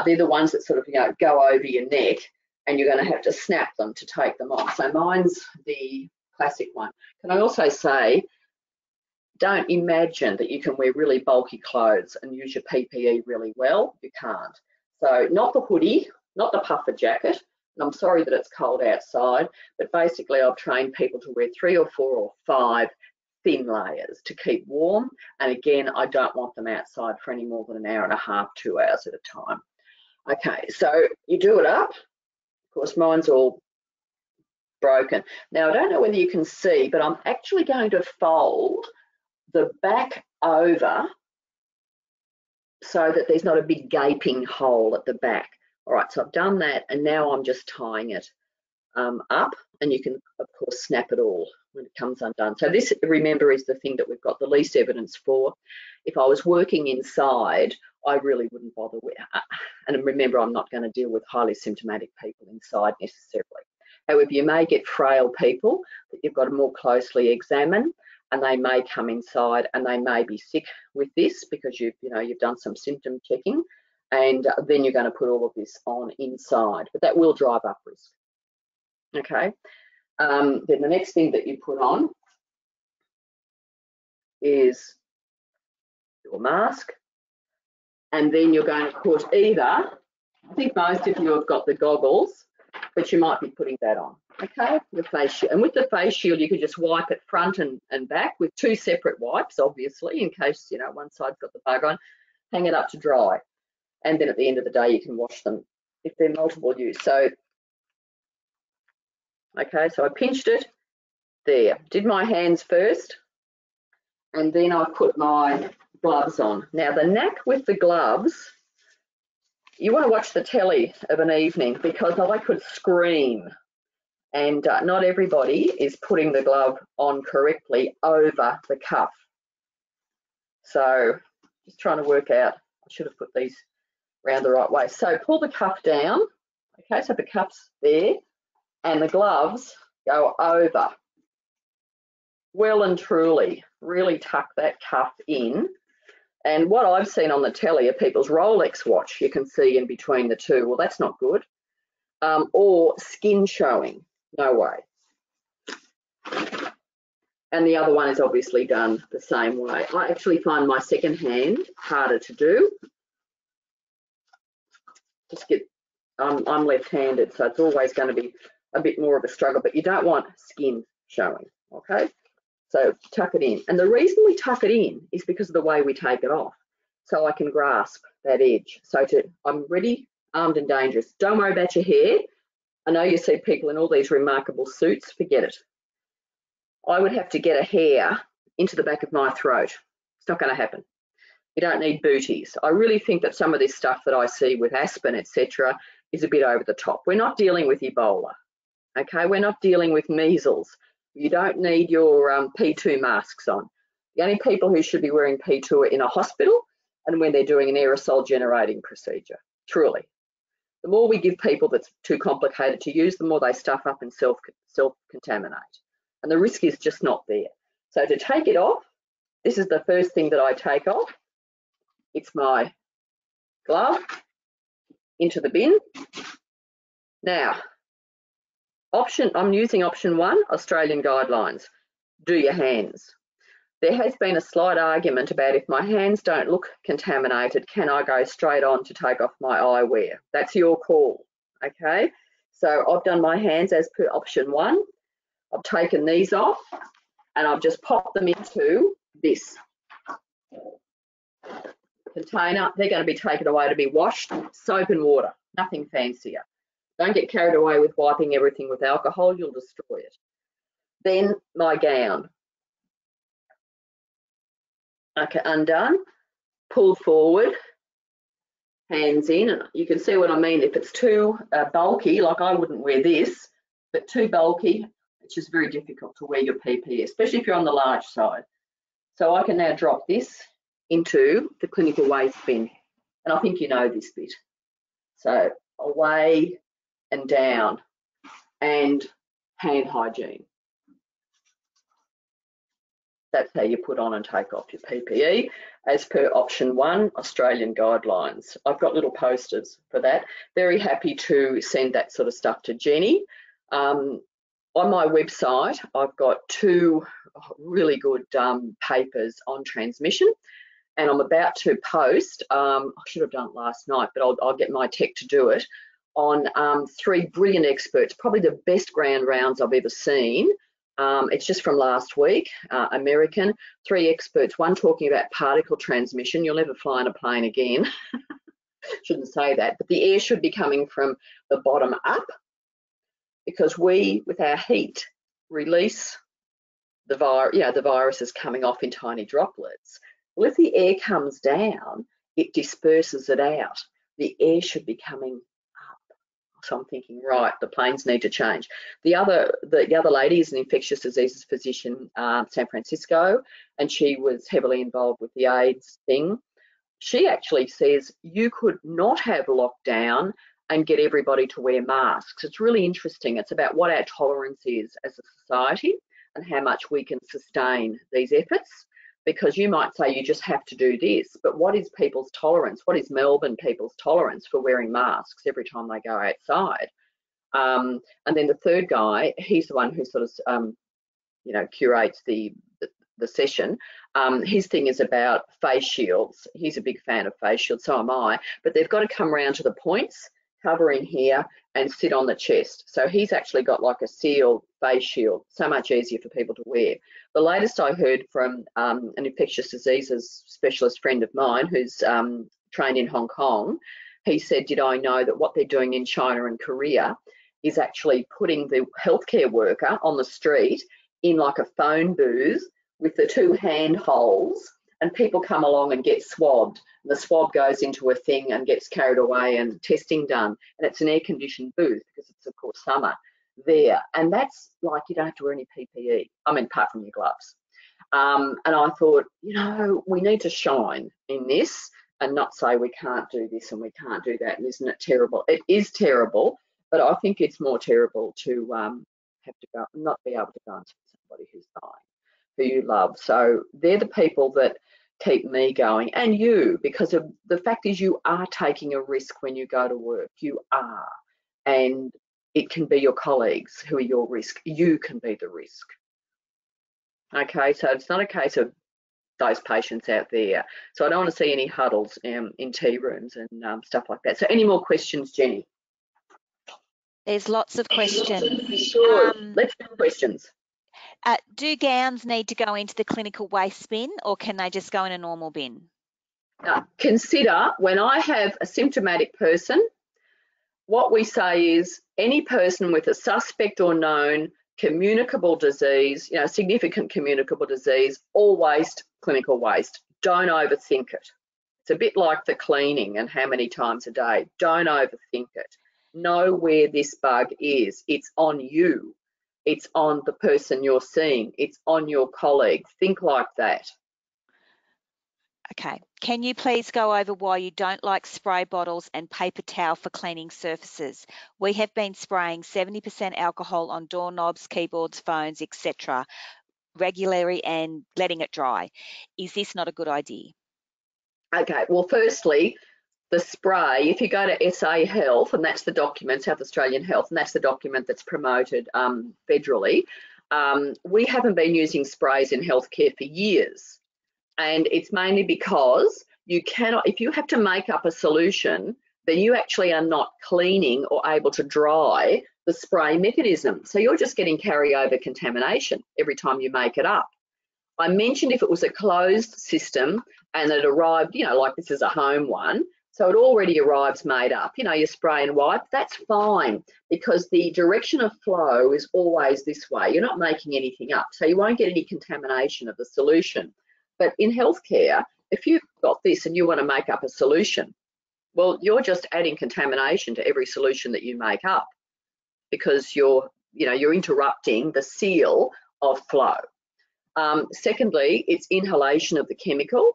They're the ones that sort of go over your neck, and you're going to have to snap them to take them off. So mine's the classic one. Can I also say, don't imagine that you can wear really bulky clothes and use your PPE really well. You can't. So not the hoodie, not the puffer jacket. And I'm sorry that it's cold outside, but basically I've trained people to wear 3 or 4 or 5 thin layers to keep warm. And again, I don't want them outside for any more than an hour and a half, 2 hours at a time. Okay, so you do it up. Of course, mine's all broken. Now, I don't know whether you can see, but I'm actually going to fold the back over so that there's not a big gaping hole at the back. All right, so I've done that, and now I'm just tying it up, and you can, of course, snap it all when it comes undone. So this, remember, is the thing that we've got the least evidence for. If I was working inside, I really wouldn't bother with, and remember, I'm not going to deal with highly symptomatic people inside necessarily. However, you may get frail people that you've got to more closely examine, and they may come inside and they may be sick with this because you've done some symptom checking. And then you're going to put all of this on inside, but that will drive up risk. Okay, Then the next thing that you put on is your mask, and then you're going to put either, I think most of you have got the goggles, but you might be putting that on, okay, your face shield. And with the face shield, you can just wipe it front and back with 2 separate wipes, obviously, in case, you know, one side's got the bug on. Hang it up to dry, and then at the end of the day, you can wash them if they're multiple use. So, okay, so I pinched it there, did my hands first, and then I put my gloves on. Now, the knack with the gloves, you want to watch the telly of an evening, because I could scream, and not everybody is putting the glove on correctly over the cuff. So just trying to work out, I should have put these around the right way. So pull the cuff down, okay, so the cuff's there, and the gloves go over. Well and truly, really tuck that cuff in. And what I've seen on the telly are people's Rolex watch, you can see in between the two. Well, that's not good. Or skin showing, no way. And the other one is obviously done the same way. I actually find my second hand harder to do. I'm left-handed, so it's always going to be a bit more of a struggle, but you don't want skin showing, okay? So tuck it in. And the reason we tuck it in is because of the way we take it off. So I can grasp that edge. So I'm ready, armed and dangerous. Don't worry about your hair. I know you see people in all these remarkable suits, forget it. I would have to get a hair into the back of my throat. It's not going to happen. You don't need booties. I really think that some of this stuff that I see with Aspen, etc., is a bit over the top. We're not dealing with Ebola, okay? We're not dealing with measles. You don't need your P2 masks on. The only people who should be wearing P2 are in a hospital and when they're doing an aerosol generating procedure, truly. The more we give people that's too complicated to use, the more they stuff up and self-contaminate. And the risk is just not there. So to take it off, this is the first thing that I take off. It's my glove into the bin. Now, I'm using option 1, Australian guidelines. Do your hands. There has been a slight argument about if my hands don't look contaminated, can I go straight on to take off my eyewear? That's your call, okay? So I've done my hands as per option 1. I've taken these off and I've just popped them into this container. They're going to be taken away to be washed, soap and water, nothing fancier. Don't get carried away with wiping everything with alcohol, you'll destroy it. Then my gown. Okay, undone, pulled forward, hands in, and you can see what I mean. If it's too bulky, like I wouldn't wear this, but too bulky, it's just very difficult to wear your PPE, especially if you're on the large side. So I can now drop this into the clinical waste bin, and I think you know this bit. So away and down, and hand hygiene. That's how you put on and take off your PPE as per option 1, Australian guidelines. I've got little posters for that. Very happy to send that sort of stuff to Jenny. On my website, I've got 2 really good papers on transmission, and I'm about to post, I should have done it last night, but I'll get my tech to do it, on 3 brilliant experts, probably the best ground rounds I've ever seen. It's just from last week, American, 3 experts, one talking about particle transmission. You'll never fly in a plane again. Shouldn't say that, but the air should be coming from the bottom up, because we, with our heat, release the virus is coming off in tiny droplets. Well, if the air comes down, it disperses it out. The air should be coming up. So I'm thinking, right, the planes need to change. The other lady is an infectious diseases physician, San Francisco, and she was heavily involved with the AIDS thing. She actually says you could not have lockdown and get everybody to wear masks. It's really interesting. It's about what our tolerance is as a society and how much we can sustain these efforts, because you might say you just have to do this, but what is people's tolerance? What is Melbourne people's tolerance for wearing masks every time they go outside? And then the third guy, he's the one who sort of, curates the session. His thing is about face shields. He's a big fan of face shields, so am I, but they've got to come around to the points, cover in here and sit on the chest. So he's actually got like a sealed face shield, so much easier for people to wear. The latest I heard from an infectious diseases specialist friend of mine who's trained in Hong Kong, he said, did I know that what they're doing in China and Korea is actually putting the healthcare worker on the street in like a phone booth with the two hand holes, and people come along and get swabbed. And the swab goes into a thing and gets carried away and testing done. And it's an air-conditioned booth because it's, of course, summer there. And that's like you don't have to wear any PPE, I mean, apart from your gloves. And I thought, we need to shine in this and not say we can't do this and we can't do that. And isn't it terrible? It is terrible, but I think it's more terrible to have to go, not be able to go and see somebody who's dying, who you love. So they're the people that keep me going, and you, because of the fact is you are taking a risk when you go to work. You are, and it can be your colleagues who are your risk. You can be the risk. Okay, so it's not a case of those patients out there. So I don't want to see any huddles in tea rooms and stuff like that. So any more questions, Jenny? There's lots of questions. Good. Let's do questions. Do gowns need to go into the clinical waste bin, or can they just go in a normal bin? Consider when I have a symptomatic person, what we say is any person with a suspect or known communicable disease, significant communicable disease, all waste, clinical waste. Don't overthink it. It's a bit like the cleaning and how many times a day. Don't overthink it. Know where this bug is. It's on you. It's on the person you're seeing. It's on your colleague. Think like that. Okay. Can you please go over why you don't like spray bottles and paper towel for cleaning surfaces? We have been spraying 70% alcohol on doorknobs, keyboards, phones, etc. regularly and letting it dry. Is this not a good idea? Okay. Well, firstly, the spray, if you go to SA Health, and that's the document, South Australian Health, and that's the document that's promoted federally, we haven't been using sprays in healthcare for years. And it's mainly because you cannot, if you have to make up a solution, then you actually are not cleaning or able to dry the spray mechanism. So you're just getting carryover contamination every time you make it up. I mentioned if it was a closed system and it arrived, like this is a home one, so it already arrives made up, you spray and wipe, that's fine because the direction of flow is always this way. You're not making anything up, so you won't get any contamination of the solution. But in healthcare, if you've got this and you want to make up a solution, well, you're just adding contamination to every solution that you make up because you're interrupting the seal of flow. Secondly, it's inhalation of the chemical.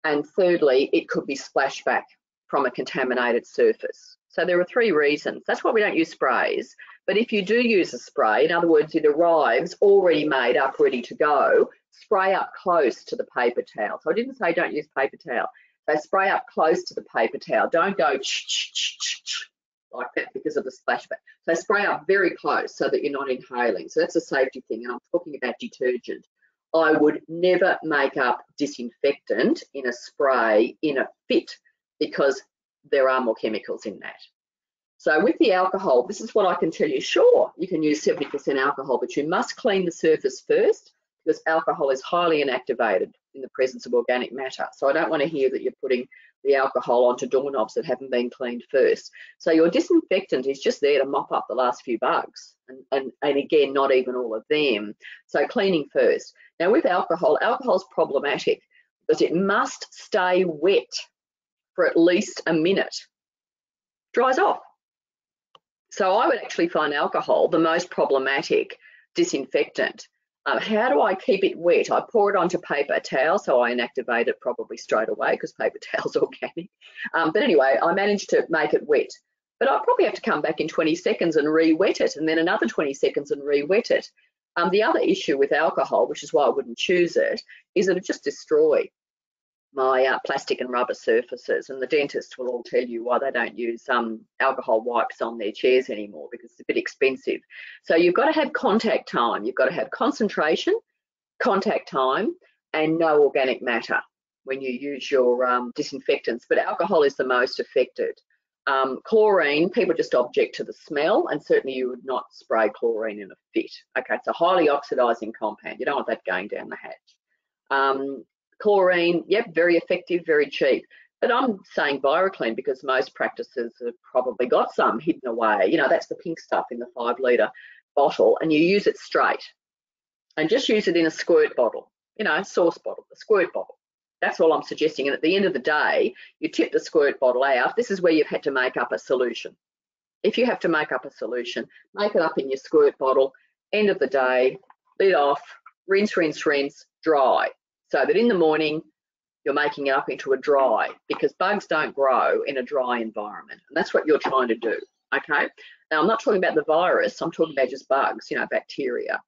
And thirdly, it could be splashback from a contaminated surface. So there are three reasons. That's why we don't use sprays. But if you do use a spray, in other words, it arrives already made up, ready to go, spray up close to the paper towel. So I didn't say don't use paper towel. So spray up close to the paper towel. Don't go like that because of the splashback. So spray up very close so that you're not inhaling. So that's a safety thing. And I'm talking about detergent. I would never make up disinfectant in a spray in a fit because there are more chemicals in that. So with the alcohol, this is what I can tell you. Sure, you can use 70% alcohol, but you must clean the surface first because alcohol is highly inactivated in the presence of organic matter. So I don't want to hear that you're putting the alcohol onto doorknobs that haven't been cleaned first. So your disinfectant is just there to mop up the last few bugs. And again, not even all of them. So cleaning first. Now with alcohol, alcohol's problematic because it must stay wet for at least a minute. Dries off. So I would actually find alcohol the most problematic disinfectant. How do I keep it wet? I pour it onto paper towel, so I inactivate it probably straight away because paper towel's organic. But anyway, I managed to make it wet. But I'll probably have to come back in 20 seconds and re-wet it, and then another 20 seconds and re-wet it. The other issue with alcohol, which is why I wouldn't choose it, is that it just destroys. my plastic and rubber surfaces, and the dentist will all tell you why they don't use alcohol wipes on their chairs anymore, because it's a bit expensive. So you've got to have contact time, you've got to have concentration, contact time, and no organic matter when you use your disinfectants, but alcohol is the most affected. Chlorine, people just object to the smell, and certainly you would not spray chlorine in a fit. Okay, it's a highly oxidizing compound. You don't want that going down the hatch. Chlorine, yep, very effective, very cheap. But I'm saying ViroClean because most practices have probably got some hidden away. You know, that's the pink stuff in the 5 litre bottle, and you use it straight. And just use it in a squirt bottle, you know, sauce bottle, a squirt bottle. That's all I'm suggesting. And at the end of the day, you tip the squirt bottle out. This is where you've had to make up a solution. If you have to make up a solution, make it up in your squirt bottle. End of the day, lid off, rinse, rinse, rinse, dry. So that in the morning, you're making it up into a dry, because bugs don't grow in a dry environment. And that's what you're trying to do, okay? Now, I'm not talking about the virus. I'm talking about just bugs, you know, bacteria.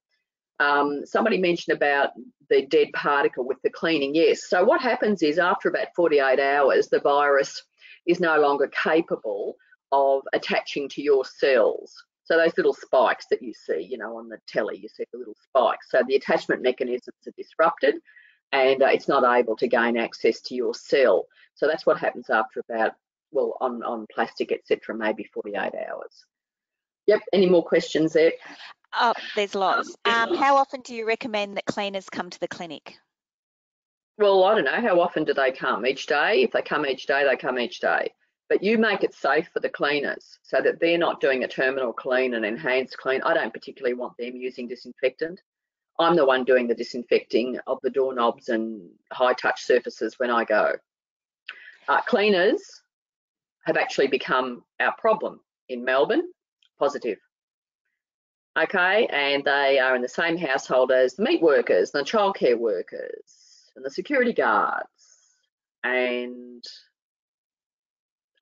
Somebody mentioned about the dead particle with the cleaning. Yes, so what happens is after about 48 hours, the virus is no longer capable of attaching to your cells. So those little spikes that you see, you know, on the telly, you see the little spikes. So the attachment mechanisms are disrupted, and it's not able to gain access to your cell. So that's what happens after about, well, on plastic, etc., maybe 48 hours. Yep, any more questions there? Oh, there's lots. How often do you recommend that cleaners come to the clinic? Well, I don't know. How often do they come? Each day? If they come each day, they come each day. But you make it safe for the cleaners so that they're not doing a terminal clean and enhanced clean. I don't particularly want them using disinfectant. I'm the one doing the disinfecting of the doorknobs and high touch surfaces when I go. Cleaners have actually become our problem in Melbourne. Positive. Okay, and they are in the same household as the meat workers, the childcare workers, and the security guards, and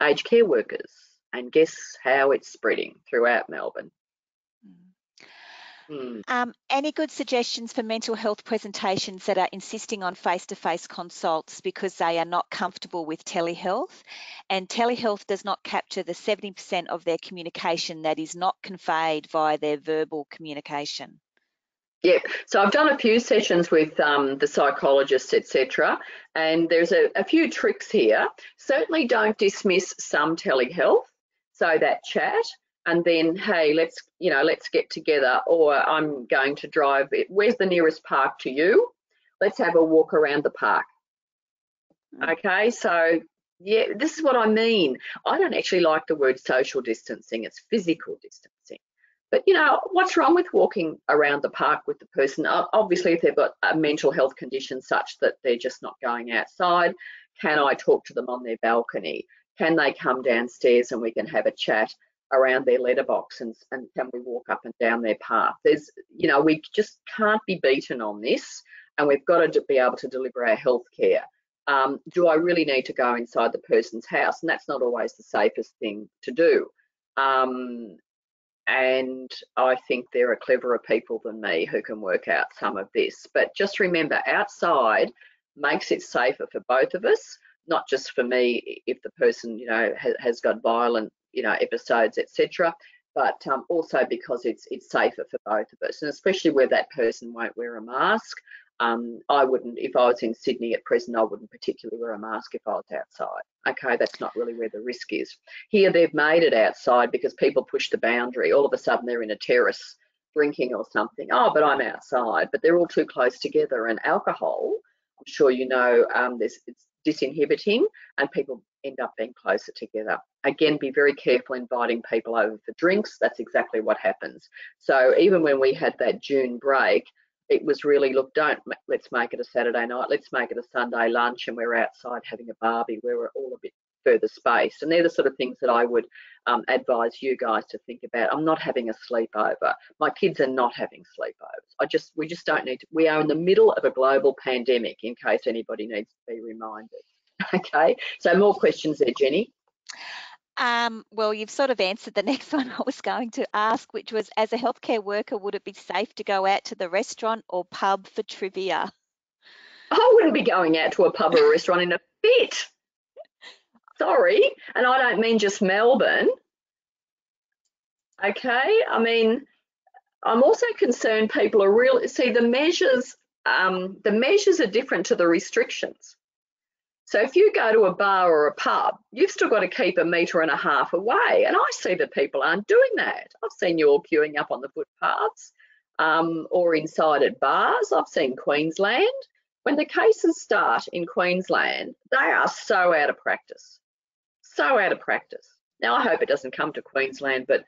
aged care workers. And guess how it's spreading throughout Melbourne? Any good suggestions for mental health presentations that are insisting on face-to-face consults because they are not comfortable with telehealth, and telehealth does not capture the 70% of their communication that is not conveyed via their verbal communication? Yeah, so I've done a few sessions with the psychologists, etc., and there's a few tricks here. Certainly don't dismiss some telehealth, so that chat, and then, hey, let's get together, or I'm going to drive. Where's the nearest park to you? Let's have a walk around the park. Okay, so yeah, this is what I mean. I don't actually like the word social distancing. It's physical distancing. But, you know, what's wrong with walking around the park with the person? Obviously, if they've got a mental health condition such that they're just not going outside, can I talk to them on their balcony? Can they come downstairs and we can have a chat around their letterbox, and can we walk up and down their path? There's, you know, we just can't be beaten on this, and we've got to be able to deliver our health care. Do I really need to go inside the person's house? And that's not always the safest thing to do. And I think there are cleverer people than me who can work out some of this. But just remember, outside makes it safer for both of us, not just for me if the person, you know, has got violent, you know, episodes, etc., but also because it's safer for both of us, and especially where that person won't wear a mask. I wouldn't, if I was in Sydney at present, I wouldn't particularly wear a mask if I was outside. Okay, that's not really where the risk is. Here they've made it outside because people push the boundary. All of a sudden they're in a terrace drinking or something. Oh, but I'm outside. But they're all too close together. And alcohol, I'm sure you know, it's disinhibiting, and people end up being closer together. Again, be very careful inviting people over for drinks. That's exactly what happens. So even when we had that June break, it was really, look, let's make it a Saturday night, let's make it a Sunday lunch, and we're outside having a barbie where we're all a bit further spaced. And they're the sort of things that I would advise you guys to think about. I'm not having a sleepover. My kids are not having sleepovers. We just don't need to. We are in the middle of a global pandemic, in case anybody needs to be reminded. Okay, so more questions there, Jenny. Well, you've sort of answered the next one I was going to ask, which was, as a healthcare worker, would it be safe to go out to the restaurant or pub for trivia? I wouldn't be going out to a pub or a restaurant in a fit. Sorry, and I don't mean just Melbourne. Okay, I mean, I'm also concerned people are really, see, the measures are different to the restrictions. So if you go to a bar or a pub, you've still got to keep 1.5 meters away. And I see that people aren't doing that. I've seen you all queuing up on the footpaths or inside at bars. I've seen Queensland. When the cases start in Queensland, they are so out of practice. So out of practice. Now, I hope it doesn't come to Queensland, but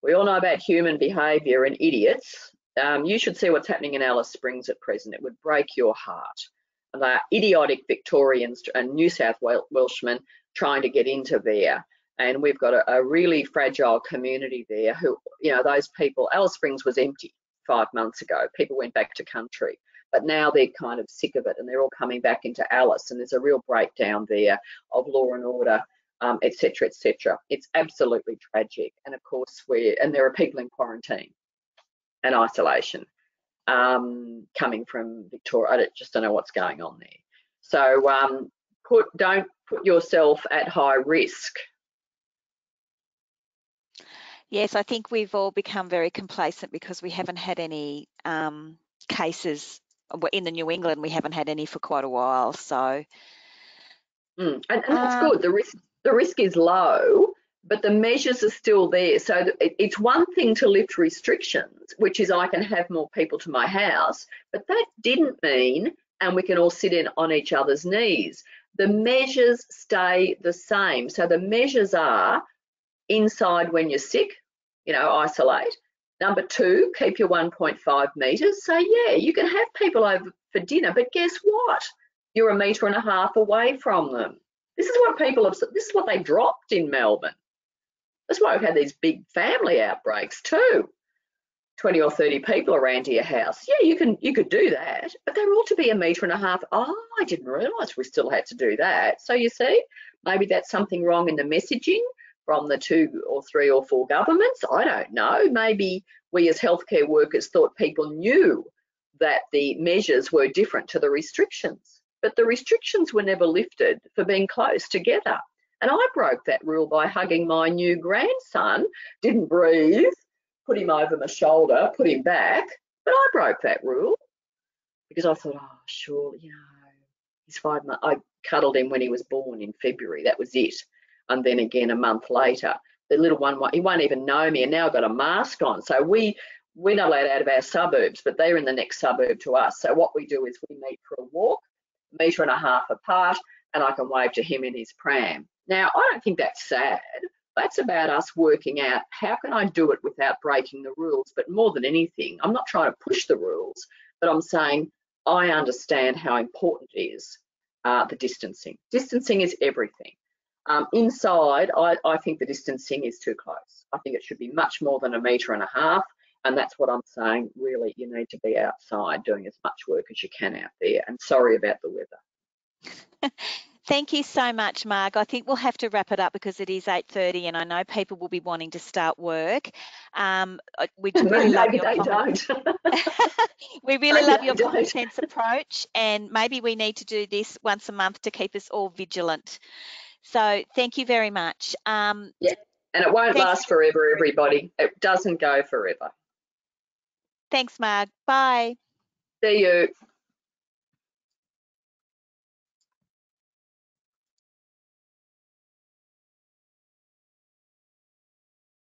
we all know about human behaviour and idiots. You should see what's happening in Alice Springs at present. It would break your heart. And they are idiotic Victorians and New South Welshmen trying to get into there. And we've got a really fragile community there who, you know, those people, Alice Springs was empty 5 months ago. People went back to country. But now they're kind of sick of it and they're all coming back into Alice. And there's a real breakdown there of law and order, et cetera, et cetera. It's absolutely tragic. And of course, there are people in quarantine and isolation coming from Victoria. I just don't know what's going on there. So don't put yourself at high risk. Yes, I think we've all become very complacent because we haven't had any cases in the New England. We haven't had any for quite a while. So, and that's good. The risk is low, but the measures are still there. So it's one thing to lift restrictions, which is I can have more people to my house, but that didn't mean, and we can all sit in on each other's knees. The measures stay the same. So the measures are inside when you're sick, you know, isolate. Number 2, keep your 1.5 metres. So yeah, you can have people over for dinner, but guess what? You're 1.5 metres away from them. This is what people have, this is what they dropped in Melbourne. That's why we've had these big family outbreaks too. 20 or 30 people around to your house. Yeah, you could do that, but they were all to be 1.5 metres. Oh, I didn't realise we still had to do that. So you see, maybe that's something wrong in the messaging from the 2 or 3 or 4 governments. I don't know. Maybe we as healthcare workers thought people knew that the measures were different to the restrictions, but the restrictions were never lifted for being close together. And I broke that rule by hugging my new grandson, didn't breathe, put him over my shoulder, put him back, but I broke that rule because I thought, oh, surely, you know, he's 5 months. I cuddled him when he was born in February, that was it. And then again a month later, the little one, he won't even know me, and now I've got a mask on. So we're not allowed out of our suburbs, but they're in the next suburb to us. So what we do is we meet for a walk, 1.5 metres apart, and I can wave to him in his pram. Now, I don't think that's sad. That's about us working out how can I do it without breaking the rules. But more than anything, I'm not trying to push the rules, but I'm saying I understand how important it is, the distancing. Distancing is everything. Inside, I think the distancing is too close. I think it should be much more than 1.5 metres, and that's what I'm saying. Really, you need to be outside doing as much work as you can out there. And sorry about the weather. Thank you so much, Marg. I think we'll have to wrap it up because it is 8:30 and I know people will be wanting to start work. We really love your comments. We really love your common sense approach, and maybe we need to do this once a month to keep us all vigilant. So thank you very much. Yeah, and it won't last forever, everybody. It doesn't go forever. Thanks, Marg. Bye. See you.